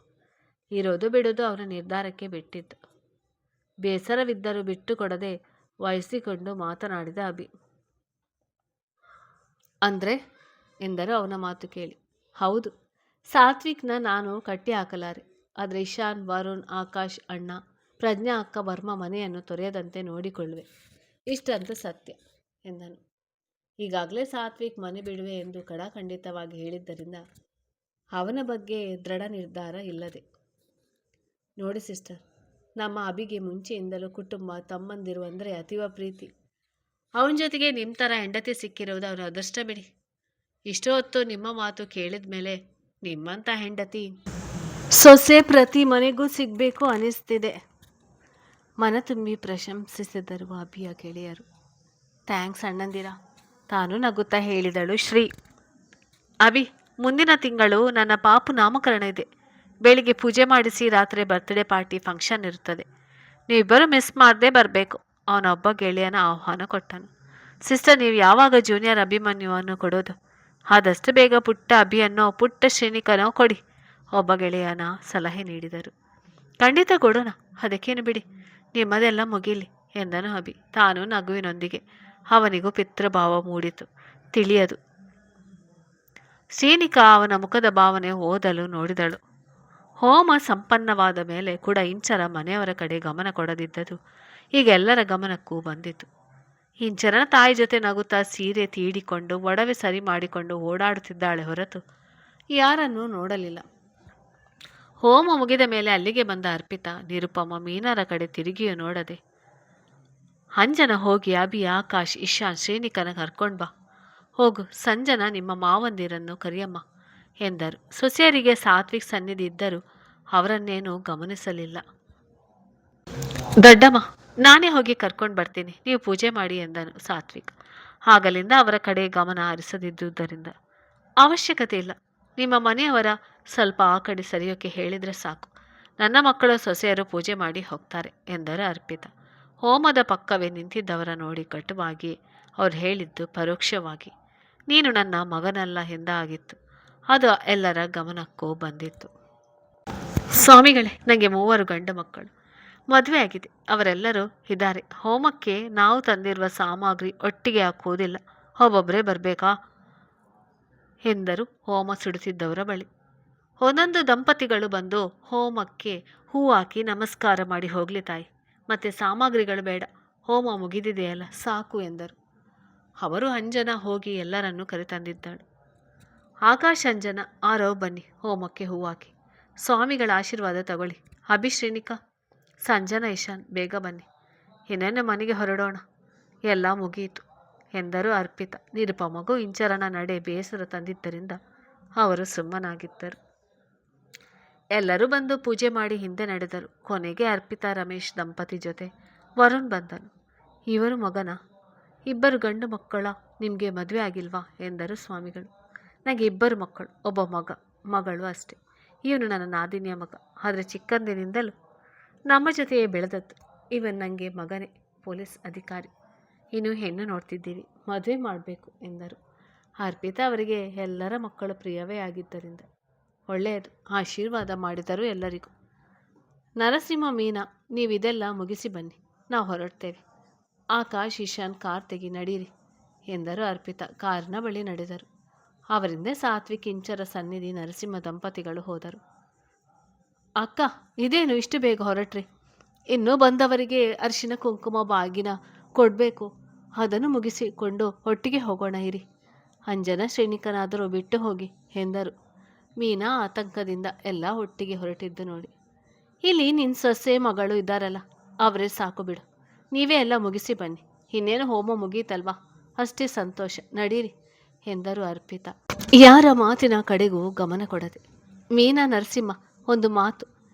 Speaker 1: ಇರೋದು ಬಿಡೋದು ಅವನ ನಿರ್ಧಾರಕ್ಕೆ ಬಿಟ್ಟಿದ್ದು. ಬೇಸರವಿದ್ದರೂ ಬಿಟ್ಟು ಕೊಡದೆ ವಹಿಸಿಕೊಂಡು ಮಾತನಾಡಿದ ಅಭಿ. ಅಂದರೆ ಎಂದರು ಅವನ ಮಾತು ಕೇಳಿ. ಹೌದು, ಸಾತ್ವಿಕ್ನ ನಾನು ಕಟ್ಟಿ ಹಾಕಲಾರೆ. ಆದರೆ ಇಶಾನ್, ವರುಣ್, ಆಕಾಶ್ ಅಣ್ಣ, ಪ್ರಜ್ಞಾ ಅಕ್ಕ, ವರ್ಮ ಮನೆಯನ್ನು ತೊರೆಯದಂತೆ ನೋಡಿಕೊಳ್ಳುವೆ. ಇಷ್ಟಂತೂ ಸತ್ಯ ಎಂದನು. ಈಗಾಗಲೇ ಸಾತ್ವಿಕ್ ಮನೆ ಬಿಡುವೆ ಎಂದು ಖಂಡಿತವಾಗಿ ಹೇಳಿದ್ದರಿಂದ ಅವನ ಬಗ್ಗೆ ದೃಢ ನಿರ್ಧಾರ ಇಲ್ಲದೆ. ನೋಡಿ ಸಿಸ್ಟರ್, ನಮ್ಮ ಅಭಿಗೆ ಮುಂಚೆಯಿಂದಲೂ ಕುಟುಂಬ, ತಮ್ಮಂದಿರು ಅಂದರೆ ಅತೀವ ಪ್ರೀತಿ. ಅವನ ಜೊತೆಗೆ ನಿಮ್ಮ ಥರ ಹೆಂಡತಿ ಸಿಕ್ಕಿರೋದು ಅವನ ಅದೃಷ್ಟ ಬಿಡಿ. ಇಷ್ಟೋ ಹೊತ್ತು ನಿಮ್ಮ ಮಾತು ಕೇಳಿದ ಮೇಲೆ ನಿಮ್ಮಂಥ ಹೆಂಡತಿ ಸೊಸೆ ಪ್ರತಿ ಮನೆಗೂ ಸಿಗಬೇಕು ಅನಿಸ್ತಿದೆ. ಮನ ತುಂಬಿ ಪ್ರಶಂಸಿಸಿದರು ಅಭಿಯ ಗೆಳೆಯರು. ಥ್ಯಾಂಕ್ಸ್ ಅಣ್ಣಂದಿರ, ತಾನು ನಗುತ್ತಾ ಹೇಳಿದಳು ಶ್ರೀ. ಅಭಿ, ಮುಂದಿನ ತಿಂಗಳು ನನ್ನ ಪಾಪು ನಾಮಕರಣ ಇದೆ. ಬೆಳಿಗ್ಗೆ ಪೂಜೆ ಮಾಡಿಸಿ ರಾತ್ರಿ ಬರ್ತ್ಡೇ ಪಾರ್ಟಿ ಫಂಕ್ಷನ್ ಇರುತ್ತದೆ. ನೀವಿಬ್ಬರು ಮಿಸ್ ಮಾಡದೆ ಬರಬೇಕು. ಅವನೊಬ್ಬ ಗೆಳೆಯನ ಆಹ್ವಾನ ಕೊಟ್ಟನು. ಸಿಸ್ಟರ್, ನೀವು ಯಾವಾಗ ಜೂನಿಯರ್ ಅಭಿಮನ್ಯುವನ್ನು ಕೊಡೋದು? ಆದಷ್ಟು ಬೇಗ ಪುಟ್ಟ ಅಭಿಯನ್ನೋ ಪುಟ್ಟ ಶ್ರೇಣಿಕನೋ ಕೊಡಿ, ಒಬ್ಬ ಗೆಳೆಯನ ಸಲಹೆ ನೀಡಿದರು. ಖಂಡಿತ ಕೊಡೋಣ, ಅದಕ್ಕೇನು ಬಿಡಿ, ನಿಮ್ಮದೆಲ್ಲ ಮುಗಿಲಿ ಎಂದನು ಅಭಿ ತಾನು ನಗುವಿನೊಂದಿಗೆ. ಅವನಿಗೂ ಪಿತೃಭಾವ ಮೂಡಿತು, ತಿಳಿಯದು. ಶ್ರೇಣಿಕಾ ಅವನ ಮುಖದ ಭಾವನೆ ಓದಲು ನೋಡಿದಳು. ಹೋಮ ಸಂಪನ್ನವಾದ ಮೇಲೆ ಕೂಡ ಇಂಚರ ಮನೆಯವರ ಕಡೆ ಗಮನ ಕೊಡದಿದ್ದದು ಈಗ ಎಲ್ಲರ ಗಮನಕ್ಕೂ ಬಂದಿತು. ಇಂಚರನ ತಾಯಿ ಜೊತೆ ನಗುತ್ತಾ ಸೀರೆ ತೀಡಿಕೊಂಡು ಒಡವೆ ಸರಿ ಮಾಡಿಕೊಂಡು ಓಡಾಡುತ್ತಿದ್ದಾಳೆ ಹೊರತು ಯಾರನ್ನೂ ನೋಡಲಿಲ್ಲ. ಹೋಮ ಮುಗಿದ ಮೇಲೆ ಅಲ್ಲಿಗೆ ಬಂದ ಅರ್ಪಿತಾ, ನಿರುಪಮ, ಮೀನಾರ ಕಡೆ ತಿರುಗಿಯೂ ನೋಡದೆ, ಅಂಜನ ಹೋಗಿ ಅಭಿ, ಆಕಾಶ್, ಇಶಾನ್, ಶ್ರೇಣಿಕನ ಕರ್ಕೊಂಡು ಬಾ. ಹೋಗು ಸಂಜನಾ, ನಿಮ್ಮ ಮಾವಂದಿರನ್ನು ಕರಿಯಮ್ಮ ಎಂದರು. ಸೊಸೆಯರಿಗೆ ಸಾತ್ವಿಕ್ ಸನ್ನಿಧಿ ಇದ್ದರೂ ಅವರನ್ನೇನೂ ಗಮನಿಸಲಿಲ್ಲ. ದೊಡ್ಡಮ್ಮ, ನಾನೇ ಹೋಗಿ ಕರ್ಕೊಂಡು ಬರ್ತೀನಿ, ನೀವು ಪೂಜೆ ಮಾಡಿ ಎಂದನು ಸಾತ್ವಿಕ್. ಆಗಲಿಂದ ಅವರ ಕಡೆ ಗಮನ ಹರಿಸದಿದ್ದುದರಿಂದ. ಅವಶ್ಯಕತೆ ಇಲ್ಲ, ನಿಮ್ಮ ಮನೆಯವರ ಸ್ವಲ್ಪ ಆ ಕಡೆ ಸರಿಯೋಕೆ ಹೇಳಿದರೆ ಸಾಕು. ನನ್ನ ಮಕ್ಕಳು ಸೊಸೆಯರು ಪೂಜೆ ಮಾಡಿ ಹೋಗ್ತಾರೆ ಎಂದರು ಅರ್ಪಿತಾ. ಹೋಮದ ಪಕ್ಕವೇ ನಿಂತಿದ್ದವರ ನೋಡಿ ಕಟುವಾಗಿ ಅವ್ರು ಹೇಳಿದ್ದು ಪರೋಕ್ಷವಾಗಿ. ನೀನು ನನ್ನ ಮಗನಲ್ಲ ಎಂದಾಗಿತ್ತು. ಅದು ಎಲ್ಲರ ಗಮನಕ್ಕೂ ಬಂದಿತ್ತು. ಸ್ವಾಮಿಗಳೇ, ನನಗೆ 3 ಗಂಡು ಮಕ್ಕಳು. ಮದುವೆ ಆಗಿದೆ, ಅವರೆಲ್ಲರೂ ಇದ್ದಾರೆ. ಹೋಮಕ್ಕೆ ನಾವು ತಂದಿರುವ ಸಾಮಗ್ರಿ ಒಟ್ಟಿಗೆ ಹಾಕುವುದಿಲ್ಲ, ಒಬ್ಬೊಬ್ಬರೇ ಬರಬೇಕಾ ಎಂದರು ಹೋಮ ಸುಡುತ್ತಿದ್ದವರ ಬಳಿ. ಒಂದೊಂದು ದಂಪತಿಗಳು ಬಂದು ಹೋಮಕ್ಕೆ ಹೂ ಹಾಕಿ ನಮಸ್ಕಾರ ಮಾಡಿ ಹೋಗಲಿ ತಾಯಿ, ಮತ್ತೆ ಸಾಮಗ್ರಿಗಳು ಬೇಡ, ಹೋಮ ಮುಗಿದಿದೆಯಲ್ಲ ಸಾಕು ಎಂದರು. ಅವರು ಅಂಜನ ಹೋಗಿ ಎಲ್ಲರನ್ನೂ ಕರೆತಂದಿದ್ದಾಳು. ಆಕಾಶ್, ಅಂಜನ, ಆರವ್ ಬನ್ನಿ, ಹೋಮಕ್ಕೆ ಹೂ ಹಾಕಿ. ಸ್ವಾಮಿಗಳ ಆಶೀರ್ವಾದ ತಗೊಳ್ಳಿ. ಅಭಿಶ್ರೇಣಿಕಾ, ಸಂಜನಾ, ಇಶಾನ್ ಬೇಗ ಬನ್ನಿ, ಇನ್ನೇನು ಮನೆಗೆ ಹೊರಡೋಣ, ಎಲ್ಲ ಮುಗಿಯಿತು ಎಂದರು ಅರ್ಪಿತಾ. ನಿರುಪಮಗೂ ಇಂಚರನ ನಡೆ ಬೇಸರ ತಂದಿದ್ದರಿಂದ ಅವರು ಸುಮ್ಮನಾಗಿದ್ದರು. ಎಲ್ಲರೂ ಬಂದು ಪೂಜೆ ಮಾಡಿ ಹಿಂದೆ ನಡೆದರು. ಕೊನೆಗೆ ಅರ್ಪಿತಾ ರಮೇಶ್ ದಂಪತಿ ಜೊತೆ ವರುಣ್ ಬಂದನು. ಇವರು ಮಗನ? 2 ಗಂಡು ಮಕ್ಕಳ? ನಿಮಗೆ ಮದುವೆ ಆಗಿಲ್ವಾ ಎಂದರು ಸ್ವಾಮಿಗಳು. ನನಗೆ 2 ಮಕ್ಕಳು, ಒಬ್ಬ ಮಗಳು ಅಷ್ಟೆ. ಇವನು ನನ್ನ ನಾದಿನಿಯ ಮಗ. ಆದರೆ ಚಿಕ್ಕಂದಿನಿಂದಲೂ ನಮ್ಮ ಜೊತೆಯೇ ಬೆಳೆದದ್ದು. ಇವನ್ ನನಗೆ ಮಗನೇ, ಪೊಲೀಸ್ ಅಧಿಕಾರಿ. ಇನ್ನು ಹೆಣ್ಣು ನೋಡ್ತಿದ್ದೀವಿ, ಮದುವೆ ಮಾಡಬೇಕು ಎಂದರು. ಅರ್ಪಿತಾ ಅವರಿಗೆ ಎಲ್ಲರ ಮಕ್ಕಳು ಪ್ರಿಯವೇ ಆಗಿದ್ದರಿಂದ ಒಳ್ಳೆಯದು, ಆಶೀರ್ವಾದ ಮಾಡಿದರು ಎಲ್ಲರಿಗೂ. ನರಸಿಂಹ, ಮೀನಾ, ನೀವಿದೆಲ್ಲ ಮುಗಿಸಿ ಬನ್ನಿ, ನಾವು ಹೊರಡ್ತೇವೆ. ಆಕಾಶ್, ಇಶಾನ್ ಕಾರ್ ತೆಗಿ ನಡೀರಿ ಎಂದರು ಅರ್ಪಿತಾ. ಕಾರಿನ ಬಳಿ ನಡೆದರು. ಅವರಿಂದ ಸಾತ್ವಿಕ್, ಇಂಚರ ಸನ್ನಿಧಿ ನರಸಿಂಹ ದಂಪತಿಗಳು ಹೋದರು. ಅಕ್ಕ, ಇದೇನು ಇಷ್ಟು ಬೇಗ ಹೊರಟ್ರಿ? ಇನ್ನೂ ಬಂದವರಿಗೆ ಅರಿಶಿನ ಕುಂಕುಮ ಬಾಗಿನ ಕೊಡಬೇಕು, ಅದನ್ನು ಮುಗಿಸಿಕೊಂಡು ಒಟ್ಟಿಗೆ ಹೋಗೋಣ ಇರಿ. ಅಂಜನ, ಶ್ರೇಣಿಕನಾದರೂ ಬಿಟ್ಟು ಹೋಗಿ ಎಂದರು. ಮೀನಾ ಆತಂಕದಿಂದ ಎಲ್ಲ ಒಟ್ಟಿಗೆ ಹೊರಟಿದ್ದು ನೋಡಿ, ಇಲ್ಲಿ ನಿನ್ನ ಸೊಸೆ ಮಗಳು ಇದ್ದಾರಲ್ಲ, ಅವರೇ ಸಾಕು ಬಿಡು, ನೀವೇ ಎಲ್ಲ ಮುಗಿಸಿ ಬನ್ನಿ, ಇನ್ನೇನು ಹೋಮ ಮುಗೀತಲ್ವಾ, ಅಷ್ಟೇ ಸಂತೋಷ, ನಡೀರಿ ಎಂದರು ಅರ್ಪಿತಾ. ಯಾರ ಮಾತಿನ ಕಡೆಗೂ ಗಮನ ಕೊಡದೆ. ಮೀನಾ, ನರಸಿಂಹ, ಒಂದು ಮಾತು,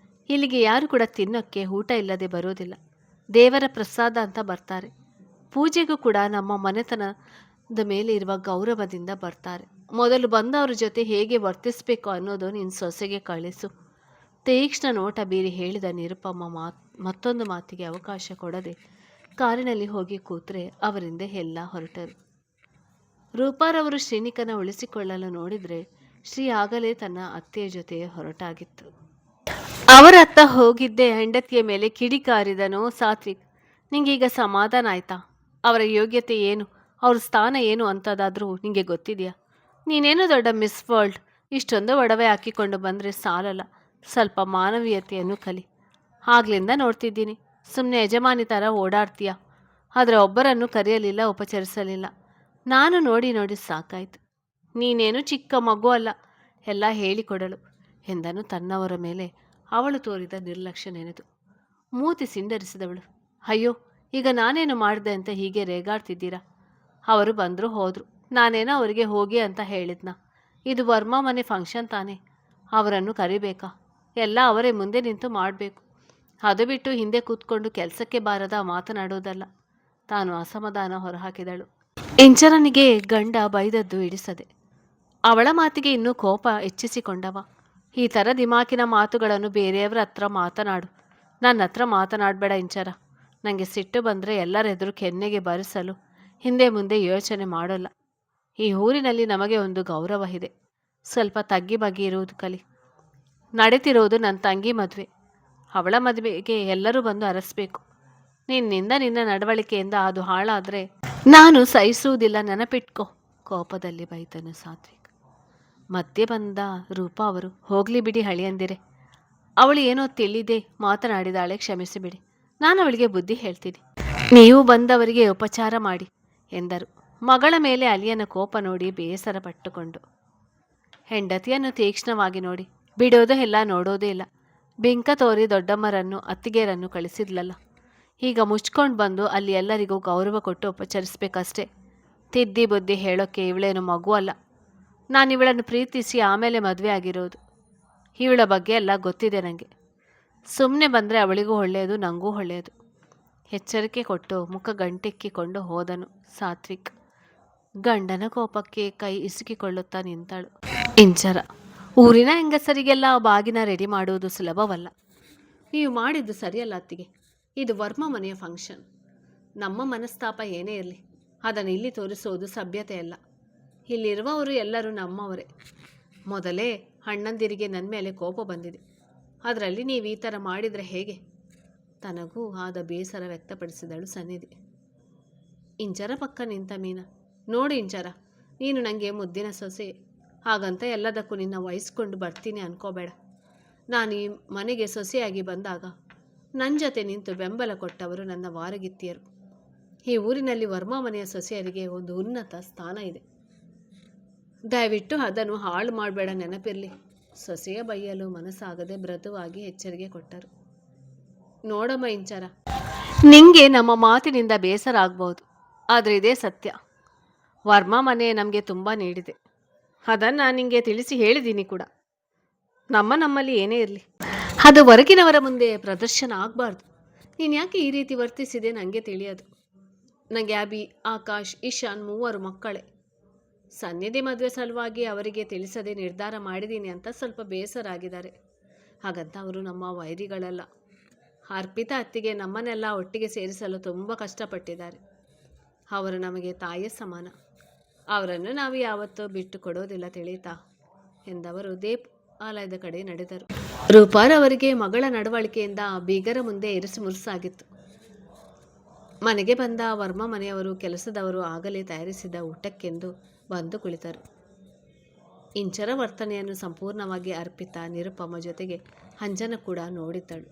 Speaker 1: ಇಲ್ಲಿಗೆ ಯಾರು ಕೂಡ ತಿನ್ನೋಕ್ಕೆ ಊಟ ಇಲ್ಲದೆ ಬರೋದಿಲ್ಲ, ದೇವರ ಪ್ರಸಾದ ಅಂತ ಬರ್ತಾರೆ. ಪೂಜೆಗೂ ಕೂಡ ನಮ್ಮ ಮನೆತನದ ಮೇಲೆ ಇರುವ ಗೌರವದಿಂದ ಬರ್ತಾರೆ. ಮೊದಲು ಬಂದವ್ರ ಜೊತೆ ಹೇಗೆ ವರ್ತಿಸಬೇಕು ಅನ್ನೋದು ನಿನ್ನ ಸೊಸೆಗೆ ಕಳಿಸು. ತೀಕ್ಷ್ಣ ನೋಟ ಬೀರಿ ಹೇಳಿದ ನಿರುಪಮ ಮತ್ತೊಂದು ಮಾತಿಗೆ ಅವಕಾಶ ಕೊಡದೆ ಕಾರಿನಲ್ಲಿ ಹೋಗಿ ಕೂತ್ರೆ ಅವರಿಂದ ಎಲ್ಲ ಹೊರಟರು. ರೂಪಾರವರು ಶ್ರೇಣಿಕನ ಉಳಿಸಿಕೊಳ್ಳಲು ನೋಡಿದರೆ ಶ್ರೀ ಆಗಲೇ ತನ್ನ ಅತ್ತೆಯ ಜೊತೆ ಹೊರಟಾಗಿತ್ತು. ಅವರ ಅತ್ತ ಹೋಗಿದ್ದೇ ಹೆಂಡತಿಯ ಮೇಲೆ ಕಿಡಿಕಾರಿದನು ಸಾತ್ವಿಕ್. ನಿಂಗೀಗ ಸಮಾಧಾನ ಆಯ್ತಾ? ಅವರ ಯೋಗ್ಯತೆ ಏನು ಅವ್ರ ಸ್ಥಾನ ಏನು ಅಂತದಾದರೂ ನಿಂಗೆ ಗೊತ್ತಿದೆಯಾ? ನೀನೇನು ದೊಡ್ಡ ಮಿಸ್ ವರ್ಲ್ಡ್, ಇಷ್ಟೊಂದು ಒಡವೆ ಹಾಕಿಕೊಂಡು ಬಂದರೆ ಸಾಲಲ್ಲ. ಸ್ವಲ್ಪ ಮಾನವೀಯತೆಯನ್ನು ಕಲಿ. ಆಗ್ಲಿಂದ ನೋಡ್ತಿದ್ದೀನಿ, ಸುಮ್ಮನೆ ಯಜಮಾನಿ ಥರ ಓಡಾಡ್ತೀಯ. ಆದರೆ ಒಬ್ಬರನ್ನು ಕರೆಯಲಿಲ್ಲ, ಉಪಚರಿಸಲಿಲ್ಲ. ನಾನು ನೋಡಿ ನೋಡಿ ಸಾಕಾಯ್ತು. ನೀನೇನು ಚಿಕ್ಕ ಮಗು ಅಲ್ಲ, ಎಲ್ಲ ಹೇಳಿಕೊಡಲು ಎಂದನು. ತನ್ನವರ ಮೇಲೆ ಅವಳು ತೋರಿದ ನಿರ್ಲಕ್ಷ್ಯ ನೆನೆದು ಮೂತಿ ಸಿಂಡರಿಸಿದವಳು. ಅಯ್ಯೋ, ಈಗ ನಾನೇನು ಮಾಡಿದೆ ಅಂತ ಹೀಗೆ ರೇಗಾಡ್ತಿದ್ದೀರಾ? ಅವರು ಬಂದರು ಹೋದರು, ನಾನೇನೋ ಅವರಿಗೆ ಹೋಗಿ ಅಂತ ಹೇಳಿದ್ನ? ಇದು ವರ್ಮಾ ಮನೆ ಫಂಕ್ಷನ್ ತಾನೇ, ಅವರನ್ನು ಕರಿಬೇಕಾ? ಎಲ್ಲ ಅವರೇ ಮುಂದೆ ನಿಂತು ಮಾಡಬೇಕು. ಅದು ಬಿಟ್ಟು ಹಿಂದೆ ಕೂತ್ಕೊಂಡು ಕೆಲಸಕ್ಕೆ ಬಾರದ ಮಾತನಾಡೋದಲ್ಲ. ತಾನು ಅಸಮಾಧಾನ ಹೊರಹಾಕಿದಳು. ಇಂಚರನಿಗೆ ಗಂಡ ಬೈದದ್ದು ಹಿಡಿಸದೆ ಅವಳ ಮಾತಿಗೆ ಇನ್ನೂ ಕೋಪ ಹೆಚ್ಚಿಸಿಕೊಂಡವ. ಈ ಥರ ದಿಮಾಕಿನ ಮಾತುಗಳನ್ನು ಬೇರೆಯವರ ಹತ್ರ ಮಾತನಾಡು, ನನ್ನ ಹತ್ರ ಮಾತನಾಡಬೇಡ ಇಂಚರ. ನನಗೆ ಸಿಟ್ಟು ಬಂದರೆ ಎಲ್ಲರೆದುರು ಕೆನ್ನೆಗೆ ಬರೆಸಲು ಹಿಂದೆ ಮುಂದೆ ಯೋಚನೆ ಮಾಡೋಲ್ಲ. ಈ ಊರಿನಲ್ಲಿ ನಮಗೆ ಒಂದು ಗೌರವ ಇದೆ. ಸ್ವಲ್ಪ ತಗ್ಗಿ ಬಗ್ಗಿ ಇರುವುದು ಕಲಿ. ನಡೀತಿರೋದು ನನ್ನ ತಂಗಿ ಮದುವೆ. ಅವಳ ಮದುವೆಗೆ ಎಲ್ಲರೂ ಬಂದು ಅರಸಬೇಕು. ನಿನ್ನಿಂದ ನಿನ್ನ ನಡವಳಿಕೆಯಿಂದ ಅದು ಹಾಳಾದರೆ ನಾನು ಸಹಿಸುವುದಿಲ್ಲ, ನೆನಪಿಟ್ಕೋ. ಕೋಪದಲ್ಲಿ ಬೈತನು ಸಾತ್ವಿಕ್. ಮಧ್ಯೆ ಬಂದ ರೂಪಾ ಅವರು, ಹೋಗ್ಲಿ ಬಿಡಿ ಹಳಿಯಂದಿರೆ, ಅವಳು ಏನೋ ತಿಳಿದೇ ಮಾತನಾಡಿದಾಳೆ, ಕ್ಷಮಿಸಿಬಿಡಿ. ನಾನು ಅವಳಿಗೆ ಬುದ್ಧಿ ಹೇಳ್ತೀನಿ. ನೀವು ಬಂದವರಿಗೆ ಉಪಚಾರ ಮಾಡಿ ಎಂದರು. ಮಗಳ ಮೇಲೆ ಅಲಿಯನ ಕೋಪ ನೋಡಿ ಬೇಸರ ಪಟ್ಟುಕೊಂಡು ಹೆಂಡತಿಯನ್ನು ತೀಕ್ಷ್ಣವಾಗಿ ನೋಡಿ ಬಿಡೋದು ಇಲ್ಲ, ನೋಡೋದೇ ಇಲ್ಲ. ಬಿಂಕ ತೋರಿ ದೊಡ್ಡಮ್ಮರನ್ನು ಅತ್ತಿಗೆಯರನ್ನು ಕಳಿಸಿದ್ಲಲ್ಲ, ಈಗ ಮುಚ್ಕೊಂಡು ಬಂದು ಅಲ್ಲಿ ಎಲ್ಲರಿಗೂ ಗೌರವ ಕೊಟ್ಟು ಉಪಚರಿಸ್ಬೇಕಷ್ಟೇ. ತಿದ್ದಿ ಬುದ್ಧಿ ಹೇಳೋಕ್ಕೆ ಇವಳೇನು ಮಗು ಅಲ್ಲ. ನಾನಿವಳನ್ನು ಪ್ರೀತಿಸಿ ಆಮೇಲೆ ಮದುವೆ ಆಗಿರೋದು. ಇವಳ ಬಗ್ಗೆ ಎಲ್ಲ ಗೊತ್ತಿದೆ ನನಗೆ. ಸುಮ್ಮನೆ ಬಂದರೆ ಅವಳಿಗೂ ಒಳ್ಳೆಯದು, ನನಗೂ ಒಳ್ಳೆಯದು. ಎಚ್ಚರಿಕೆ ಕೊಟ್ಟು ಮುಖ ಗಂಟೆಕ್ಕಿಕೊಂಡು ಹೋದನು ಸಾತ್ವಿಕ್. ಗಂಡನ ಕೋಪಕ್ಕೆ ಕೈ ಇಸುಕಿಕೊಳ್ಳುತ್ತಾ ನಿಂತಳು ಇಂಚರ. ಊರಿನ ಹೆಂಗಸರಿಗೆಲ್ಲ ಬಾಗಿನ ರೆಡಿ ಮಾಡುವುದು ಸುಲಭವಲ್ಲ. ನೀವು ಮಾಡಿದ್ದು ಸರಿಯಲ್ಲ ಅತ್ತಿಗೆ. ಇದು ವರ್ಮ ಮನೆಯ ಫಂಕ್ಷನ್. ನಮ್ಮ ಮನಸ್ತಾಪ ಏನೇ ಇರಲಿ, ಅದನ್ನು ಇಲ್ಲಿ ತೋರಿಸುವುದು ಸಭ್ಯತೆ ಅಲ್ಲ. ಇಲ್ಲಿರುವವರು ಎಲ್ಲರೂ ನಮ್ಮವರೇ. ಮೊದಲೇ ಅಣ್ಣಂದಿರಿಗೆ ನನ್ನ ಮೇಲೆ ಕೋಪ ಬಂದಿದೆ, ಅದರಲ್ಲಿ ನೀವು ಈ ಥರ ಮಾಡಿದರೆ ಹೇಗೆ? ತನಗೂ ಆದ ಬೇಸರ ವ್ಯಕ್ತಪಡಿಸಿದಳು ಸನ್ನಿಧಿ. ಇಂಚರ ಪಕ್ಕ ನಿಂತ ಮೀನಾ, ನೋಡು ಇಂಚರ, ನೀನು ನನಗೆ ಮುದ್ದಿನ ಸೊಸೆ, ಹಾಗಂತ ಎಲ್ಲದಕ್ಕೂ ನಿನ್ನ ವಹಿಸ್ಕೊಂಡು ಬರ್ತೀನಿ ಅನ್ಕೋಬೇಡ. ನಾನು ಈ ಮನೆಗೆ ಸೊಸೆಯಾಗಿ ಬಂದಾಗ ನನ್ನ ಜೊತೆ ನಿಂತು ಬೆಂಬಲ ಕೊಟ್ಟವರು ನನ್ನ ವಾರಗಿತ್ತಿಯರು. ಈ ಊರಿನಲ್ಲಿ ವರ್ಮಾ ಮನೆಯ ಸೊಸೆಯರಿಗೆ ಒಂದು ಉನ್ನತ ಸ್ಥಾನ ಇದೆ. ದಯವಿಟ್ಟು ಅದನ್ನು ಹಾಳು ಮಾಡಬೇಡ, ನೆನಪಿರಲಿ. ಸೊಸೆಯ ಬೈಯಲು ಮನಸ್ಸಾಗದೆ ಮೃದುವಾಗಿ ಎಚ್ಚರಿಕೆ ಕೊಟ್ಟರು. ನೋಡಮ್ಮ ಇಂಚರ, ನಿಂಗೆ ನಮ್ಮ ಮಾತಿನಿಂದ ಬೇಸರ ಆಗ್ಬೋದು, ಆದರೆ ಇದೇ ಸತ್ಯ. ವರ್ಮಾ ಮನೆ ನಮಗೆ ತುಂಬ ನೀಡಿದೆ. ಅದನ್ನು ನಾನು ನಿಂಗೆ ತಿಳಿಸಿ ಹೇಳಿದ್ದೀನಿ ಕೂಡ. ನಮ್ಮಲ್ಲಿ ಏನೇ ಇರಲಿ, ಅದು ಹೊರಗಿನವರ ಮುಂದೆ ಪ್ರದರ್ಶನ ಆಗಬಾರ್ದು. ನೀನು ಯಾಕೆ ಈ ರೀತಿ ವರ್ತಿಸಿದೆ ನನಗೆ ತಿಳಿಯೋದು. ನನಗೆ ಅಭಿ, ಆಕಾಶ್, ಇಶಾನ್ 3 ಮಕ್ಕಳೇ. ಸನ್ನಿಧಿ ಮದುವೆ ಸಲುವಾಗಿ ಅವರಿಗೆ ತಿಳಿಸದೆ ನಿರ್ಧಾರ ಮಾಡಿದ್ದೀನಿ ಅಂತ ಸ್ವಲ್ಪ ಬೇಸರ ಆಗಿದ್ದಾರೆ. ಹಾಗಂತ ಅವರು ನಮ್ಮ ವೈರಿಗಳಲ್ಲ. ಅರ್ಪಿತಾ ಅತ್ತಿಗೆ ನಮ್ಮನ್ನೆಲ್ಲ ಒಟ್ಟಿಗೆ ಸೇರಿಸಲು ತುಂಬ ಕಷ್ಟಪಟ್ಟಿದ್ದಾರೆ. ಅವರು ನಮಗೆ ತಾಯಿಯ ಸಮಾನ. ಅವರನ್ನು ನಾವು ಯಾವತ್ತೂ ಬಿಟ್ಟು ಕೊಡೋದಿಲ್ಲ, ತಿಳಿತಾ ಎಂದವರು ದೇವಾಲಯದ ಕಡೆ ನಡೆದರು. ರೂಪಾರವರಿಗೆ ಮಗಳ ನಡವಳಿಕೆಯಿಂದ ಬೀಗರ ಮುಂದೆ ಇರಿಸು ಮುರುಸಾಗಿತ್ತು. ಮನೆಗೆ ಬಂದ ವರ್ಮ ಮನೆಯವರು ಕೆಲಸದವರು ಆಗಲೇ ತಯಾರಿಸಿದ ಊಟಕ್ಕೆಂದು ಬಂದು ಕುಳಿತರು. ಇಂಚರ ವರ್ತನೆಯನ್ನು ಸಂಪೂರ್ಣವಾಗಿ ಅರ್ಪಿತಾ, ನಿರುಪಮ ಜೊತೆಗೆ ಅಂಜನ ಕೂಡ ನೋಡಿದ್ದಳು.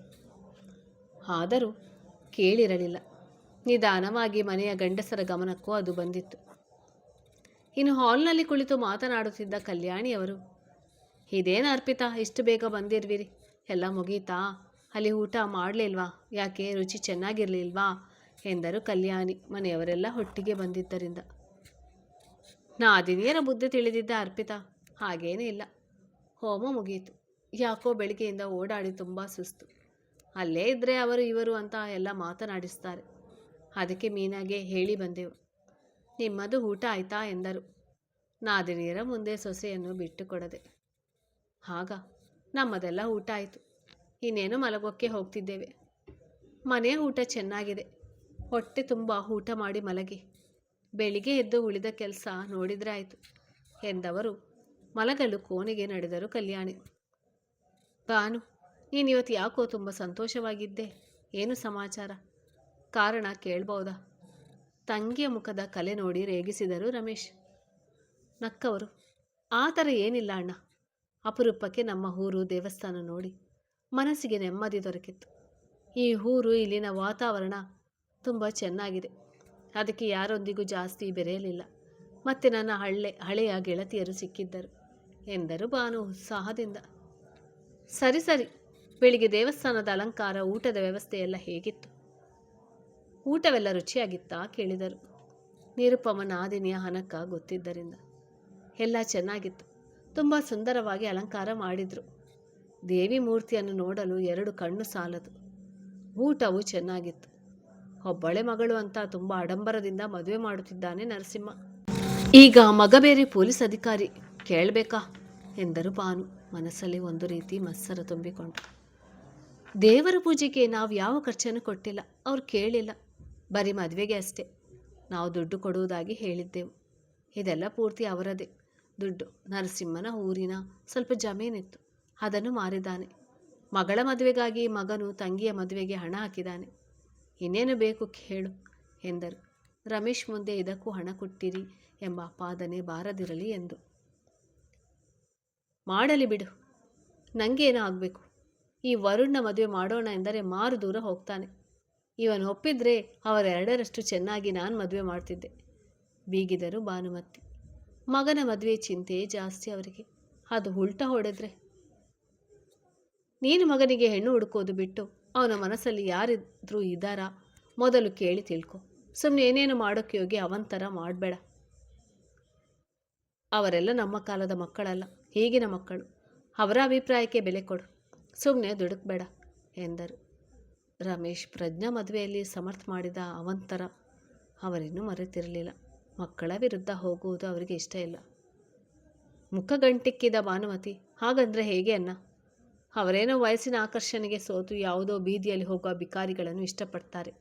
Speaker 1: ಆದರೂ ಕೇಳಿರಲಿಲ್ಲ. ನಿಧಾನವಾಗಿ ಮನೆಯ ಗಂಡಸರ ಗಮನಕ್ಕೂ ಅದು ಬಂದಿತ್ತು. ಇನ್ನು ಹಾಲ್ನಲ್ಲಿ ಕುಳಿತು ಮಾತನಾಡುತ್ತಿದ್ದ ಕಲ್ಯಾಣಿಯವರು, ಇದೇನು ಅರ್ಪಿತಾ, ಇಷ್ಟು ಬೇಗ ಬಂದಿರ್ವಿರಿ? ಎಲ್ಲ ಮುಗೀತಾ? ಅಲ್ಲಿ ಊಟ ಮಾಡಲಿಲ್ವಾ? ಯಾಕೆ, ರುಚಿ ಚೆನ್ನಾಗಿರಲಿಲ್ವಾ ಎಂದರು ಕಲ್ಯಾಣಿ. ಮನೆಯವರೆಲ್ಲ ಒಟ್ಟಿಗೆ ಬಂದಿದ್ದರಿಂದ. ನಾದಿನಿಯರ ಬುದ್ಧಿ ತಿಳಿದಿದ್ದ ಅರ್ಪಿತಾ, ಹಾಗೇನೇ ಇಲ್ಲ, ಹೋಮ ಮುಗಿಯಿತು. ಯಾಕೋ ಬೆಳಿಗ್ಗೆಯಿಂದ ಓಡಾಡಿ ತುಂಬ ಸುಸ್ತು. ಅಲ್ಲೇ ಇದ್ದರೆ ಅವರು ಇವರು ಅಂತ ಎಲ್ಲ ಮಾತನಾಡಿಸ್ತಾರೆ. ಅದಕ್ಕೆ ಮೀನಾಗೆ ಹೇಳಿ ಬಂದೆವು. ನಿಮ್ಮದು ಊಟ ಆಯ್ತಾ ಎಂದರು. ನಾದಿನಿಯರ ಮುಂದೆ ಸೊಸೆಯನ್ನು ಬಿಟ್ಟು ಕೊಡದೆ. ಆಗ ನಮ್ಮದೆಲ್ಲ ಊಟ ಆಯಿತು, ಇನ್ನೇನು ಮಲಗೋಕ್ಕೆ ಹೋಗ್ತಿದ್ದೇವೆ. ಮನೆಯ ಊಟ ಚೆನ್ನಾಗಿದೆ, ಹೊಟ್ಟೆ ತುಂಬ ಊಟ ಮಾಡಿ ಮಲಗಿ, ಬೆಳಿಗ್ಗೆ ಎದ್ದು ಉಳಿದ ಕೆಲಸ ನೋಡಿದರೆ ಆಯಿತು ಎಂದವರು ಮಲಗಲು ಕೋಣೆಗೆ ನಡೆದರು. ಕಲ್ಯಾಣಿ, ಭಾನು, ನೀನಿವತ್ತು ಯಾಕೋ ತುಂಬ ಸಂತೋಷವಾಗಿದ್ದೆ, ಏನು ಸಮಾಚಾರ? ಕಾರಣ ಕೇಳ್ಬೋದಾ? ತಂಗಿಯ ಮುಖದ ಕಲೆ ನೋಡಿ ರೇಗಿಸಿದರು ರಮೇಶ್. ನಕ್ಕವರು, ಆ ಥರ ಏನಿಲ್ಲ ಅಣ್ಣ. ಅಪರೂಪಕ್ಕೆ ನಮ್ಮ ಊರು ದೇವಸ್ಥಾನ ನೋಡಿ ಮನಸ್ಸಿಗೆ ನೆಮ್ಮದಿ ದೊರಕಿತ್ತು. ಈ ಊರು, ಇಲ್ಲಿನ ವಾತಾವರಣ ತುಂಬ ಚೆನ್ನಾಗಿದೆ. ಅದಕ್ಕೆ ಯಾರೊಂದಿಗೂ ಜಾಸ್ತಿ ಬೆರೆಯಲಿಲ್ಲ. ಮತ್ತು ನನ್ನ ಹಳೆಯ ಗೆಳತಿಯರು ಸಿಕ್ಕಿದ್ದರು ಎಂದರು ಭಾನು ಉತ್ಸಾಹದಿಂದ. ಸರಿ ಸರಿ, ಬೆಳಿಗ್ಗೆ ದೇವಸ್ಥಾನದ ಅಲಂಕಾರ, ಊಟದ ವ್ಯವಸ್ಥೆ ಎಲ್ಲ ಹೇಗಿತ್ತು? ಊಟವೆಲ್ಲ ರುಚಿಯಾಗಿತ್ತಾ ಕೇಳಿದರು. ನಿರುಪಮ ನಾದಿನಿಯ ಹನಕ ಗೊತ್ತಿದ್ದರಿಂದ. ಎಲ್ಲ ಚೆನ್ನಾಗಿತ್ತು. ತುಂಬ ಸುಂದರವಾಗಿ ಅಲಂಕಾರ ಮಾಡಿದರು. ದೇವಿ ಮೂರ್ತಿಯನ್ನು ನೋಡಲು 2 ಕಣ್ಣು ಸಾಲದು. ಊಟವೂ ಚೆನ್ನಾಗಿತ್ತು. ಒಬ್ಬಳೆ ಮಗಳು ಅಂತ ತುಂಬ ಆಡಂಬರದಿಂದ ಮದುವೆ ಮಾಡುತ್ತಿದ್ದಾನೆ ನರಸಿಂಹ. ಈಗ ಮಗ ಬೇರೆ ಪೊಲೀಸ್ ಅಧಿಕಾರಿ, ಕೇಳಬೇಕಾ ಎಂದರು ಭಾನು ಮನಸ್ಸಲ್ಲಿ ಒಂದು ರೀತಿ ಮತ್ಸರ ತುಂಬಿಕೊಂಡು. ದೇವರ ಪೂಜೆಗೆ ನಾವು ಯಾವ ಖರ್ಚನ್ನು ಕೊಟ್ಟಿಲ್ಲ, ಅವ್ರು ಕೇಳಿಲ್ಲ. ಬರೀ ಮದುವೆಗೆ ಅಷ್ಟೇ ನಾವು ದುಡ್ಡು ಕೊಡುವುದಾಗಿ ಹೇಳಿದ್ದೆವು. ಇದೆಲ್ಲ ಪೂರ್ತಿ ಅವರದೇ ದುಡ್ಡು. ನರಸಿಂಹನ ಊರಿನ ಸ್ವಲ್ಪ ಜಮೀನಿತ್ತು, ಅದನ್ನು ಮಾರಿದ್ದಾನೆ. ಮಗಳ ಮದುವೆಗಾಗಿ ಮಗನು ತಂಗಿಯ ಮದುವೆಗೆ ಹಣ ಹಾಕಿದ್ದಾನೆ. ಇನ್ನೇನು ಬೇಕು ಹೇಳು ಎಂದರು. ರಮೇಶ್ ಮುಂದೆ ಇದಕ್ಕೂ ಹಣ ಕೊಟ್ಟಿರಿ ಎಂಬ ಆಪಾದನೆ ಬಾರದಿರಲಿ ಎಂದು. ಮಾಡಲಿ ಬಿಡು, ನನಗೇನೋ ಆಗಬೇಕು. ಈ ವರುಣ್ನ ಮದುವೆ ಮಾಡೋಣ ಎಂದರೆ ಮಾರು ದೂರ ಹೋಗ್ತಾನೆ. ಇವನು ಒಪ್ಪಿದ್ರೆ ಅವರೆರಡರಷ್ಟು ಚೆನ್ನಾಗಿ ನಾನು ಮದುವೆ ಮಾಡ್ತಿದ್ದೆ, ಬೀಗಿದರು ಭಾನುಮತಿ. ಮಗನ ಮದುವೆ ಚಿಂತೆ ಜಾಸ್ತಿ ಅವರಿಗೆ. ಅದು ಉಲ್ಟಾ ಹೊಡೆದ್ರೆ? ನೀನು ಮಗನಿಗೆ ಹೆಣ್ಣು ಹುಡುಕೋದು ಬಿಟ್ಟು ಅವನ ಮನಸ್ಸಲ್ಲಿ ಯಾರಿದ್ರೂ ಇದ್ದಾರಾ ಮೊದಲು ಕೇಳಿ ತಿಳ್ಕೊ. ಸುಮ್ಮನೆ ಏನೇನು ಮಾಡೋಕ್ಕೆ ಹೋಗಿ ಅವಂತರ ಮಾಡಬೇಡ. ಅವರೆಲ್ಲ ನಮ್ಮ ಕಾಲದ ಮಕ್ಕಳಲ್ಲ, ಈಗಿನ ಮಕ್ಕಳು. ಅವರ ಅಭಿಪ್ರಾಯಕ್ಕೆ ಬೆಲೆ ಕೊಡು, ಸುಮ್ಮನೆ ದುಡುಕ್ಬೇಡ ಎಂದರು. ರಮೇಶ್ ಪ್ರಜ್ಞಾ ಮದುವೆಯಲ್ಲಿ ಸಮರ್ಥ ಮಾಡಿದ ಅವಂತರ ಅವರಿನ್ನೂ ಮರೆತಿರಲಿಲ್ಲ. ಮಕ್ಕಳ ವಿರುದ್ಧ ಹೋಗುವುದು ಅವರಿಗೆ ಇಷ್ಟ ಇಲ್ಲ. ಮುಖಗಂಟಿಕ್ಕಿದ ಭಾನುಮತಿ, ಹಾಗಂದ್ರೆ ಹೇಗೆ ಅನ್ನ? ಅವರೇನೋ ವಯಸ್ಸಿನ ಆಕರ್ಷಣೆಗೆ ಸೋತು ಯಾವುದೋ ಬೀದಿಯಲ್ಲಿ ಹೋಗುವ ಬಿಕಾರಿಗಳನ್ನು ಇಷ್ಟಪಡ್ತಾರೆ.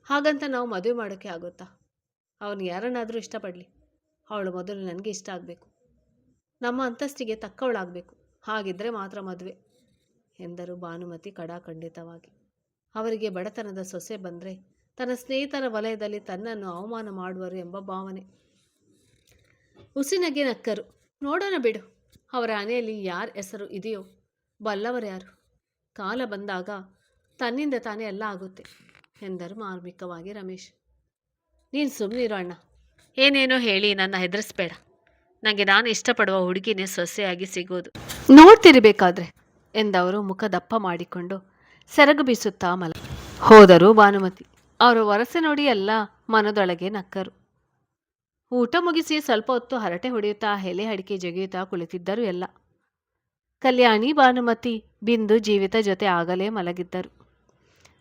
Speaker 1: ಹಾಗಂತ ನಾವು ಮದುವೆ ಮಾಡೋಕ್ಕೆ ಆಗುತ್ತಾ? ಅವನು ಯಾರನ್ನಾದರೂ ಇಷ್ಟಪಡಲಿ, ಅವಳು ಮೊದಲು ನನಗೆ ಇಷ್ಟ ಆಗಬೇಕು, ನಮ್ಮ ಅಂತಸ್ತಿಗೆ ತಕ್ಕವಳಾಗಬೇಕು. ಹಾಗಿದ್ದರೆ ಮಾತ್ರ ಮದುವೆ ಎಂದರು ಭಾನುಮತಿ ಕಡಾಖಂಡಿತವಾಗಿ. ಅವರಿಗೆ ಬಡತನದ ಸೊಸೆ ಬಂದರೆ ತನ್ನ ಸ್ನೇಹಿತರ ವಲಯದಲ್ಲಿ ತನ್ನನ್ನು ಅವಮಾನ ಮಾಡುವರು ಎಂಬ ಭಾವನೆ. ಉಸಿನಗೆ ನಕ್ಕರು. ನೋಡೋಣ ಬಿಡು, ಅವರ ಮನೆಯಲ್ಲಿ ಯಾರ ಹೆಸರು ಇದೆಯೋ ಬಲ್ಲವರು ಯಾರು. ಕಾಲ ಬಂದಾಗ ತನ್ನಿಂದ ತಾನೇ ಎಲ್ಲ ಆಗುತ್ತೆ ಎಂದರು ಮಾರ್ಮಿಕವಾಗಿ ರಮೇಶ್. ನೀನು ಸುಮ್ಮನಿರೋ ಅಣ್ಣ, ಏನೇನೋ ಹೇಳಿ ನನ್ನ ಹೆದರಿಸ್ಬೇಡ. ನನಗೆ ನಾನು ಇಷ್ಟಪಡುವ ಹುಡುಗಿನೇ ಸೊಸೆಯಾಗಿ ಸಿಗೋದು, ನೋಡ್ತಿರಬೇಕಾದ್ರೆ ಎಂದವರು ಮುಖ ದಪ್ಪ ಮಾಡಿಕೊಂಡು ಸೆರಗು ಬೀಸುತ್ತಾ ಹೋದರು ಭಾನುಮತಿ. ಅವರು ವರಸೆ ನೋಡಿ ಎಲ್ಲ ಮನದೊಳಗೆ ನಕ್ಕರು. ಊಟ ಮುಗಿಸಿ ಸ್ವಲ್ಪ ಹೊತ್ತು ಹರಟೆ ಹೊಡೆಯುತ್ತಾ ಎಲೆ ಅಡಿಕೆ ಜಗಿಯುತ್ತಾ ಕುಳಿತಿದ್ದರು ಎಲ್ಲ. ಕಲ್ಯಾಣಿ, ಭಾನುಮತಿ, ಬಿಂದು, ಜೀವಿತ ಜೊತೆ ಆಗಲೇ ಮಲಗಿದ್ದರು.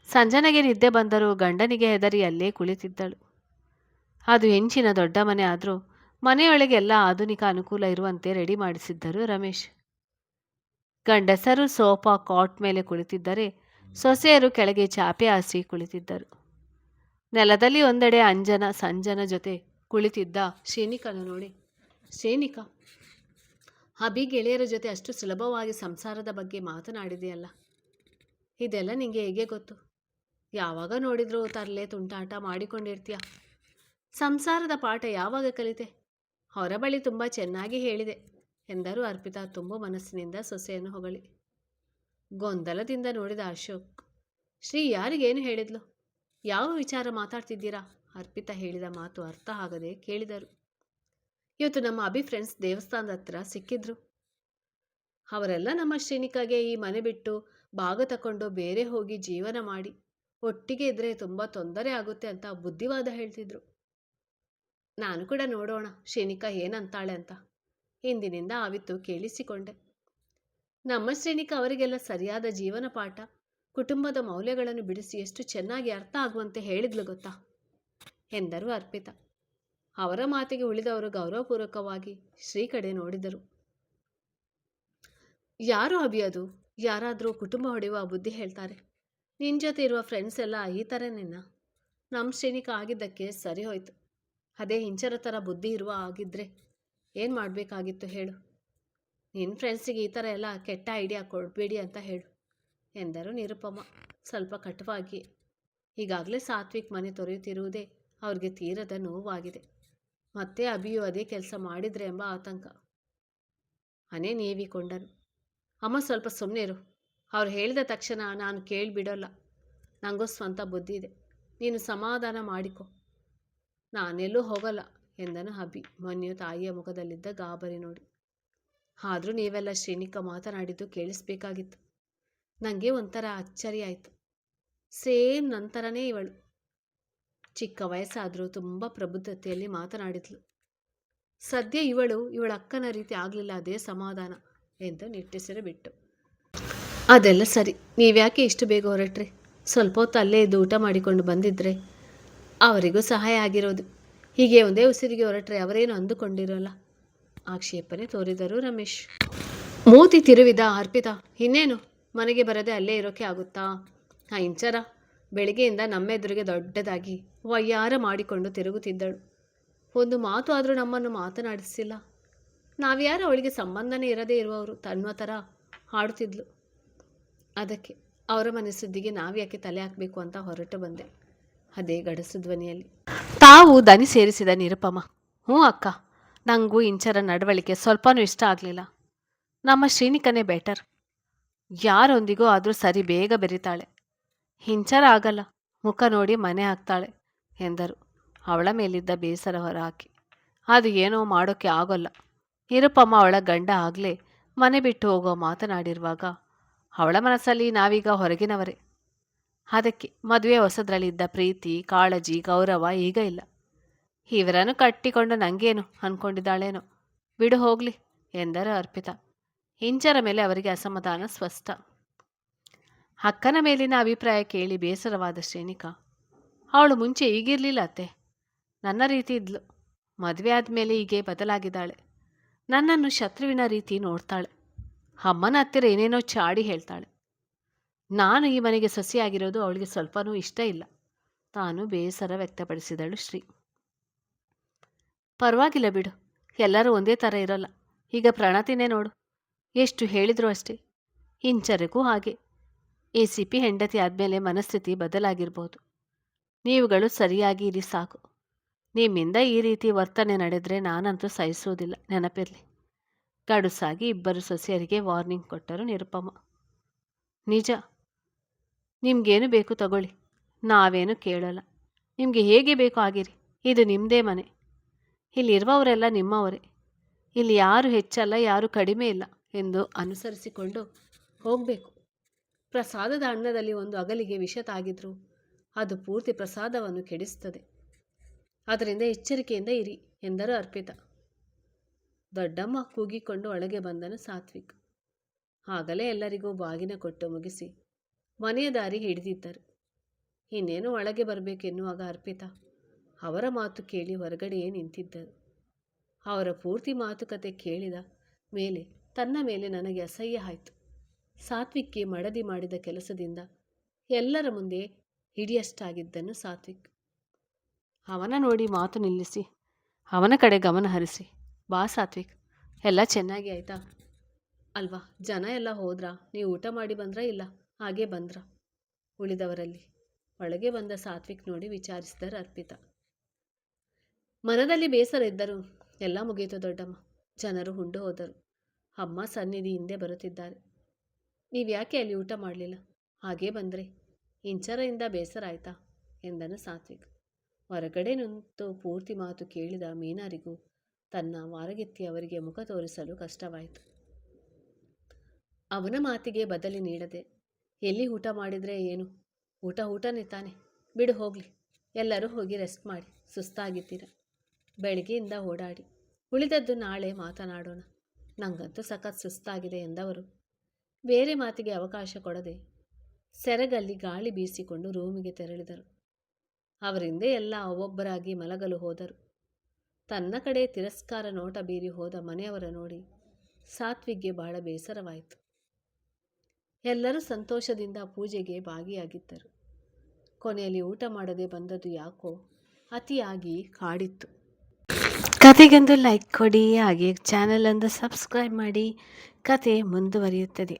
Speaker 1: ಸಂಜನೆಗೆ ನಿದ್ದೆ ಬಂದರೂ ಗಂಡನಿಗೆ ಹೆದರಿ ಅಲ್ಲೇ ಕುಳಿತಿದ್ದಳು. ಅದು ಹೆಂಚಿನ ದೊಡ್ಡ ಮನೆ ಆದರೂ ಮನೆಯೊಳಗೆಲ್ಲ ಆಧುನಿಕ ಅನುಕೂಲ ಇರುವಂತೆ ರೆಡಿ ಮಾಡಿಸಿದ್ದರು ರಮೇಶ್. ಗಂಡಸರು ಸೋಫಾ ಕಾಟ್ ಮೇಲೆ ಕುಳಿತಿದ್ದರೆ ಸೊಸೆಯರು ಕೆಳಗೆ ಚಾಪೆ ಹಾಸಿ ಕುಳಿತಿದ್ದರು. ನೆಲದಲ್ಲಿ ಒಂದೆಡೆ ಅಂಜನ ಸಂಜನ ಜೊತೆ ಕುಳಿತಿದ್ದ ಶ್ರೇನಿಕನು ನೋಡಿ, ಶ್ರೇನಿಕ, ಅಭಿ ಗೆಳೆಯರ ಜೊತೆ ಅಷ್ಟು ಸುಲಭವಾಗಿ ಸಂಸಾರದ ಬಗ್ಗೆ ಮಾತನಾಡಿದೆಯಲ್ಲ, ಇದೆಲ್ಲ ನಿಂಗೆ ಹೇಗೆ ಗೊತ್ತು? ಯಾವಾಗ ನೋಡಿದ್ರೂ ತರಲೆ ತುಂಟಾಟ ಮಾಡಿಕೊಂಡಿರ್ತೀಯ. ಸಂಸಾರದ ಪಾಠ ಯಾವಾಗ ಕಲಿತೆ? ಅವರ ಬಳಿ ತುಂಬ ಚೆನ್ನಾಗಿ ಹೇಳಿದೆ ಎಂದರು ಅರ್ಪಿತಾ ತುಂಬ ಮನಸ್ಸಿನಿಂದ ಸೊಸೆಯನ್ನು ಹೊಗಳಿ. ಗೊಂದಲದಿಂದ ನೋಡಿದ ಅಶೋಕ್, ಶ್ರೀ ಯಾರಿಗೇನು ಹೇಳಿದ್ಲು? ಯಾವ ವಿಚಾರ ಮಾತಾಡ್ತಿದ್ದೀರಾ? ಅರ್ಪಿತಾ ಹೇಳಿದ ಮಾತು ಅರ್ಥ ಆಗದೆ ಕೇಳಿದರು. ಇವತ್ತು ನಮ್ಮ ಅಭಿ ಫ್ರೆಂಡ್ಸ್ ದೇವಸ್ಥಾನದ ಹತ್ರ ಸಿಕ್ಕಿದ್ರು. ಅವರೆಲ್ಲ ನಮ್ಮ ಶ್ರೀನಿಕಾಗೆ ಈ ಮನೆ ಬಿಟ್ಟು ಭಾಗ ತಗೊಂಡು ಬೇರೆ ಹೋಗಿ ಜೀವನ ಮಾಡಿ ಒಟ್ಟಿಗೆ ಇದ್ರೆ ತುಂಬ ತೊಂದರೆ ಆಗುತ್ತೆ ಅಂತ ಬುದ್ಧಿವಾದ ಹೇಳ್ತಿದ್ರು. ನಾನು ಕೂಡ ನೋಡೋಣ ಶ್ರೀನಿಕಾ ಏನಂತಾಳೆ ಅಂತ ಹಿಂದಿನಿಂದ ಆವಿತ್ತು ಕೇಳಿಸಿಕೊಂಡೆ. ನಮ್ಮ ಶ್ರೇನಿಕಾ ಅವರಿಗೆಲ್ಲ ಸರಿಯಾದ ಜೀವನ ಪಾಠ, ಕುಟುಂಬದ ಮೌಲ್ಯಗಳನ್ನು ಬಿಡಿಸಿ ಎಷ್ಟು ಚೆನ್ನಾಗಿ ಅರ್ಥ ಆಗುವಂತೆ ಹೇಳಿದ್ಲು ಗೊತ್ತಾ ಎಂದರು ಅರ್ಪಿತಾ. ಅವರ ಮಾತಿಗೆ ಉಳಿದವರು ಗೌರವಪೂರ್ವಕವಾಗಿ ಶ್ರೀ ಕಡೆ ನೋಡಿದರು. ಯಾರು ಅಭಿಯೋದು? ಯಾರಾದರೂ ಕುಟುಂಬ ಹೊಡೆಯುವ ಬುದ್ಧಿ ಹೇಳ್ತಾರೆ. ನಿನ್ನ ಜೊತೆ ಇರುವ ಫ್ರೆಂಡ್ಸ್ ಎಲ್ಲ ಈ ಥರನೇನ? ನಮ್ಮ ಶ್ರೇನಿಕಾ ಆಗಿದ್ದಕ್ಕೆ ಸರಿ ಹೋಯ್ತು. ಅದೇ ಹಿಂಚರ ಥರ ಬುದ್ಧಿ ಇರುವ ಆಗಿದ್ದರೆ ಏನು ಮಾಡಬೇಕಾಗಿತ್ತು ಹೇಳು? ನಿನ್ನ ಫ್ರೆಂಡ್ಸಿಗೆ ಈ ಥರ ಎಲ್ಲ ಕೆಟ್ಟ ಐಡಿಯಾ ಕೊಡಬೇಡಿ ಅಂತ ಹೇಳು ಎಂದರು ನಿರುಪಮ ಸ್ವಲ್ಪ ಕಟುವಾಗಿ. ಈಗಾಗಲೇ ಸಾತ್ವಿಕ್ ಮನೆ ತೊರೆಯುತ್ತಿರುವುದೇ ಅವ್ರಿಗೆ ತೀರದ ನೋವಾಗಿದೆ. ಮತ್ತೆ ಅಭಿಯು ಅದೇ ಕೆಲಸ ಮಾಡಿದ್ರೆ ಎಂಬ ಆತಂಕ. ಹನೆ ನೀವಿಕೊಂಡನು. ಅಮ್ಮ ಸ್ವಲ್ಪ ಸುಮ್ಮನೆ ಇರು. ಅವ್ರು ಹೇಳಿದ ತಕ್ಷಣ ನಾನು ಕೇಳಿಬಿಡೋಲ್ಲ. ನನಗೂ ಸ್ವಂತ ಬುದ್ಧಿ ಇದೆ. ನೀನು ಸಮಾಧಾನ ಮಾಡಿಕೊ. ನಾನೆಲ್ಲೂ ಹೋಗಲ್ಲ ಎಂದನು ಅಭಿ ಮನ್ಯು ತಾಯಿಯ ಮುಖದಲ್ಲಿದ್ದ ಗಾಬರಿ ನೋಡಿ. ಆದರೂ ನೀವೆಲ್ಲ ಶ್ರೀನಿಕ ಮಾತನಾಡಿದ್ದು ಕೇಳಿಸ್ಬೇಕಾಗಿತ್ತು. ನನಗೆ ಒಂಥರ ಅಚ್ಚರಿ ಆಯಿತು. ಸೇಮ್ ನಂತರನೇ ಇವಳು. ಚಿಕ್ಕ ವಯಸ್ಸಾದರೂ ತುಂಬ ಪ್ರಬುದ್ಧತೆಯಲ್ಲಿ ಮಾತನಾಡಿದ್ಲು. ಸದ್ಯ ಇವಳ ಅಕ್ಕನ ರೀತಿ ಆಗಲಿಲ್ಲ, ಅದೇ ಸಮಾಧಾನ ಎಂದು ನಿಟ್ಟುಸಿರು ಬಿಟ್ಟು. ಅದೆಲ್ಲ ಸರಿ, ನೀವ್ಯಾಕೆ ಇಷ್ಟು ಬೇಗ ಹೊರಟ್ರಿ? ಸ್ವಲ್ಪ ಹೊತ್ತು ಅಲ್ಲೇ ಇದ್ದು ಊಟ ಮಾಡಿಕೊಂಡು ಬಂದಿದ್ರೆ ಅವರಿಗೂ ಸಹಾಯ ಆಗಿರೋದು. ಹೀಗೆ ಒಂದೇ ಉಸಿರಿಗೆ ಹೊರಟ್ರೆ ಅವರೇನು ಅಂದುಕೊಂಡಿರೋಲ್ಲ. ಆಕ್ಷೇಪಣೆ ತೋರಿದರು ರಮೇಶ್. ಮೂತಿ ತಿರುವಿದ ಅರ್ಪಿತಾ. ಇನ್ನೇನು ಮನೆಗೆ ಬರದೆ ಅಲ್ಲೇ ಇರೋಕೆ ಆಗುತ್ತಾ? ಇಂಚರ ಬೆಳಿಗ್ಗೆಯಿಂದ ನಮ್ಮೆದುರಿಗೆ ದೊಡ್ಡದಾಗಿ ವಯ್ಯಾರ ಮಾಡಿಕೊಂಡು ತಿರುಗುತ್ತಿದ್ದಳು. ಒಂದು ಮಾತು ಆದರೂ ನಮ್ಮನ್ನು ಮಾತನಾಡಿಸಿಲ್ಲ. ನಾವ್ಯಾರು ಅವಳಿಗೆ ಸಂಬಂಧನೇ ಇರದೇ ಇರುವವರು ತನ್ವ ಥರ ಹಾಡುತ್ತಿದ್ಲು. ಅದಕ್ಕೆ ಅವರ ಮನೆ ಸುದ್ದಿಗೆ ನಾವ್ಯಾಕೆ ತಲೆ ಹಾಕಬೇಕು ಅಂತ ಹೊರಟು ಬಂದೆ, ಅದೇ ಗಡಸು ಧ್ವನಿಯಲ್ಲಿ. ತಾವು ದನಿ ಸೇರಿಸಿದ ನಿರುಪಮ. ಹ್ಞೂ ಅಕ್ಕ, ನನಗೂ ಇಂಚರ ನಡವಳಿಕೆ ಸ್ವಲ್ಪನೂ ಇಷ್ಟ ಆಗಲಿಲ್ಲ. ನಮ್ಮ ಶ್ರೀನಿಕನೇ ಬೆಟರ್. ಯಾರೊಂದಿಗೂ ಆದರೂ ಸರಿ ಬೇಗ ಬೆರಿತಾಳೆ. ಇಂಚರ ಆಗಲ್ಲ, ಮುಖ ನೋಡಿ ಮನೆ ಹಾಕ್ತಾಳೆ ಎಂದರು ಅವಳ ಮೇಲಿದ್ದ ಬೇಸರ ಹೊರಹಾಕಿ. ಅದು ಏನೋ ಮಾಡೋಕ್ಕೆ ಆಗೋಲ್ಲ. ನಿರುಪಮ್ಮ ಅವಳ ಗಂಡ ಆಗಲೇ ಮನೆ ಬಿಟ್ಟು ಹೋಗೋ ಮಾತನಾಡಿರುವಾಗ ಅವಳ ಮನಸ್ಸಲ್ಲಿ ನಾವೀಗ ಹೊರಗಿನವರೇ. ಅದಕ್ಕೆ ಮದುವೆ ಹೊಸದ್ರಲ್ಲಿದ್ದ ಪ್ರೀತಿ, ಕಾಳಜಿ, ಗೌರವ ಈಗ ಇಲ್ಲ. ಇವರನ್ನು ಕಟ್ಟಿಕೊಂಡು ನನಗೇನು ಅಂದ್ಕೊಂಡಿದ್ದಾಳೇನೋ, ಬಿಡು ಹೋಗಲಿ ಎಂದರು ಅರ್ಪಿತಾ. ಇಂಚರ ಮೇಲೆ ಅವರಿಗೆ ಅಸಮಾಧಾನ ಸ್ಪಷ್ಟ. ಅಕ್ಕನ ಮೇಲಿನ ಅಭಿಪ್ರಾಯ ಕೇಳಿ ಬೇಸರವಾದ ಶ್ರೇಣಿಕಾ. ಅವಳು ಮುಂಚೆ ಈಗಿರಲಿಲ್ಲ ಅತ್ತೆ, ನನ್ನ ರೀತಿ ಇದ್ಲು. ಮದುವೆ ಆದಮೇಲೆ ಹೀಗೆ ಬದಲಾಗಿದ್ದಾಳೆ. ನನ್ನನ್ನು ಶತ್ರುವಿನ ರೀತಿ ನೋಡ್ತಾಳೆ. ಅಮ್ಮನ ಹತ್ತಿರ ಏನೇನೋ ಚಾಡಿ ಹೇಳ್ತಾಳೆ. ನಾನು ಈ ಮನೆಗೆ ಸೊಸೆಯಾಗಿರೋದು ಅವಳಿಗೆ ಸ್ವಲ್ಪನೂ ಇಷ್ಟ ಇಲ್ಲ. ತಾನು ಬೇಸರ ವ್ಯಕ್ತಪಡಿಸಿದಳು ಶ್ರೀ. ಪರವಾಗಿಲ್ಲ ಬಿಡು, ಎಲ್ಲರೂ ಒಂದೇ ಥರ ಇರೋಲ್ಲ. ಈಗ ಪ್ರಣತಿನೇ ನೋಡು, ಎಷ್ಟು ಹೇಳಿದ್ರು ಅಷ್ಟೇ. ಇಂಚರಿಗೂ ಹಾಗೆ. ACP ಹೆಂಡತಿ ಆದಮೇಲೆ ಮನಸ್ಥಿತಿ ಬದಲಾಗಿರ್ಬೋದು. ನೀವುಗಳು ಸರಿಯಾಗಿ ಇರಿ ಸಾಕು. ನಿಮ್ಮಿಂದ ಈ ರೀತಿ ವರ್ತನೆ ನಡೆದರೆ ನಾನಂತೂ ಸಹಿಸೋದಿಲ್ಲ, ನೆನಪಿರಲಿ. ಗಡುಸಾಗಿ ಇಬ್ಬರು ಸೊಸೆಯರಿಗೆ ವಾರ್ನಿಂಗ್ ಕೊಟ್ಟರು ನಿರುಪಮ. ನಿಜ, ನಿಮಗೇನು ಬೇಕು ತಗೊಳ್ಳಿ, ನಾವೇನು ಕೇಳೋಲ್ಲ. ನಿಮಗೆ ಹೇಗೆ ಬೇಕೋ ಆಗಿರಿ, ಇದು ನಿಮ್ಮದೇ ಮನೆ. ಇಲ್ಲಿರುವವರೆಲ್ಲ ನಿಮ್ಮವರೇ. ಇಲ್ಲಿ ಯಾರು ಹೆಚ್ಚಲ್ಲ, ಯಾರು ಕಡಿಮೆ ಇಲ್ಲ ಎಂದು ಅನುಸರಿಸಿಕೊಂಡು ಹೋಗಬೇಕು. ಪ್ರಸಾದದ ಅನ್ನದಲ್ಲಿ ಒಂದು ಅಗಲಿಗೆ ವಿಷ ತಾಗಿದ್ರು ಅದು ಪೂರ್ತಿ ಪ್ರಸಾದವನ್ನು ಕೆಡಿಸುತ್ತದೆ. ಅದರಿಂದ ಎಚ್ಚರಿಕೆಯಿಂದ ಇರಿ ಎಂದರು ಅರ್ಪಿತಾ. ದೊಡ್ಡಮ್ಮ ಕೂಗಿಕೊಂಡು ಒಳಗೆ ಬಂದನು ಸಾತ್ವಿಕ್. ಆಗಲೇ ಎಲ್ಲರಿಗೂ ಬಾಗಿನ ಕೊಟ್ಟು ಮುಗಿಸಿ ಮನೆಯ ದಾರಿ ಹಿಡಿದಿದ್ದರು. ಇನ್ನೇನು ಒಳಗೆ ಬರಬೇಕೆನ್ನುವಾಗ ಅರ್ಪಿತಾ ಅವರ ಮಾತು ಕೇಳಿ ಹೊರಗಡೆಯೇ ನಿಂತಿದ್ದರು. ಅವರ ಪೂರ್ತಿ ಮಾತುಕತೆ ಕೇಳಿದ ಮೇಲೆ ತನ್ನ ಮೇಲೆ ನನಗೆ ಅಸಹ್ಯ ಆಯಿತು. ಸಾತ್ವಿಕ್ಗೆ ಮಡದಿ ಮಾಡಿದ ಕೆಲಸದಿಂದ ಎಲ್ಲರ ಮುಂದೆ ಹಿಡಿಯಷ್ಟಾಗಿದ್ದನು ಸಾತ್ವಿಕ್. ಅವನ ನೋಡಿ ಮಾತು ನಿಲ್ಲಿಸಿ ಅವನ ಕಡೆ ಗಮನ ಹರಿಸಿ, ಬಾ ಸಾತ್ವಿಕ್, ಎಲ್ಲ ಚೆನ್ನಾಗಿ ಆಯಿತಾ ಅಲ್ವಾ? ಜನ ಎಲ್ಲ ಹೋದ್ರಾ? ನೀವು ಊಟ ಮಾಡಿ ಬಂದ್ರಾ ಇಲ್ಲ ಹಾಗೆ ಬಂದ್ರಾ? ಉಳಿದವರಲ್ಲಿ ಒಳಗೆ ಬಂದ ಸಾತ್ವಿಕ್ ನೋಡಿ ವಿಚಾರಿಸಿದರು ಅರ್ಪಿತಾ. ಮನದಲ್ಲಿ ಬೇಸರ ಇದ್ದರು. ಎಲ್ಲ ಮುಗಿಯಿತು ದೊಡ್ಡಮ್ಮ. ಜನರು ಹುಂಡು ಹೋದರು. ಅಮ್ಮ ಸನ್ನಿಧಿ ಹಿಂದೆ ಬರುತ್ತಿದ್ದಾರೆ. ನೀವ್ಯಾಕೆ ಅಲ್ಲಿ ಊಟ ಮಾಡಲಿಲ್ಲ, ಹಾಗೇ ಬಂದರೆ? ಇಂಚರದಿಂದ ಬೇಸರ ಆಯ್ತಾ ಎಂದನು ಸಾತ್ವಿಕ್. ಹೊರಗಡೆ ನಿಂತು ಪೂರ್ತಿ ಮಾತು ಕೇಳಿದ ಮೀನಾರಿಗೂ ತನ್ನ ವಾರಗೆತ್ತಿ ಅವರಿಗೆ ಮುಖ ತೋರಿಸಲು ಕಷ್ಟವಾಯಿತು. ಅವನ ಮಾತಿಗೆ ಬದಲಿ ನೀಡದೆ, ಎಲ್ಲಿ ಊಟ ಮಾಡಿದರೆ ಏನು, ಊಟನೇ ತಾನೆ, ಬಿಡು ಹೋಗಲಿ. ಎಲ್ಲರೂ ಹೋಗಿ ರೆಸ್ಟ್ ಮಾಡಿ, ಸುಸ್ತಾಗಿದ್ದೀರ. ಬೆಳಗ್ಗೆಯಿಂದ ಓಡಾಡಿ, ಉಳಿದದ್ದು ನಾಳೆ ಮಾತನಾಡೋಣ. ನಂಗಂತೂ ಸಖತ್ ಸುಸ್ತಾಗಿದೆ ಎಂದವರು ಬೇರೆ ಮಾತಿಗೆ ಅವಕಾಶ ಕೊಡದೆ ಸೆರಗಲ್ಲಿ ಗಾಳಿ ಬೀಸಿಕೊಂಡು ರೂಮಿಗೆ ತೆರಳಿದರು. ಅವರಿಂದೇ ಎಲ್ಲ ಒಬ್ಬೊಬ್ಬರಾಗಿ ಮಲಗಲು ಹೋದರು. ತನ್ನ ಕಡೆ ತಿರಸ್ಕಾರ ನೋಟ ಬೀರಿ ಹೋದ ಮನೆಯವರ ನೋಡಿ ಸಾತ್ವಿಕ್ಗೆ ಬಹಳ ಬೇಸರವಾಯಿತು. ಎಲ್ಲರೂ ಸಂತೋಷದಿಂದ ಪೂಜೆಗೆ ಭಾಗಿಯಾಗಿದ್ದರು. ಕೊನೆಯಲ್ಲಿ ಊಟ ಮಾಡದೆ ಬಂದದ್ದು ಯಾಕೋ ಅತಿಯಾಗಿ ಕಾಡಿತ್ತು. ಕತೆಗೊಂದು ಲೈಕ್ ಕೊಡಿ, ಹಾಗೆ ಚಾನಲನ್ನು ಸಬ್ಸ್ಕ್ರೈಬ್ ಮಾಡಿ. ಕತೆ ಮುಂದುವರಿಯುತ್ತದೆ.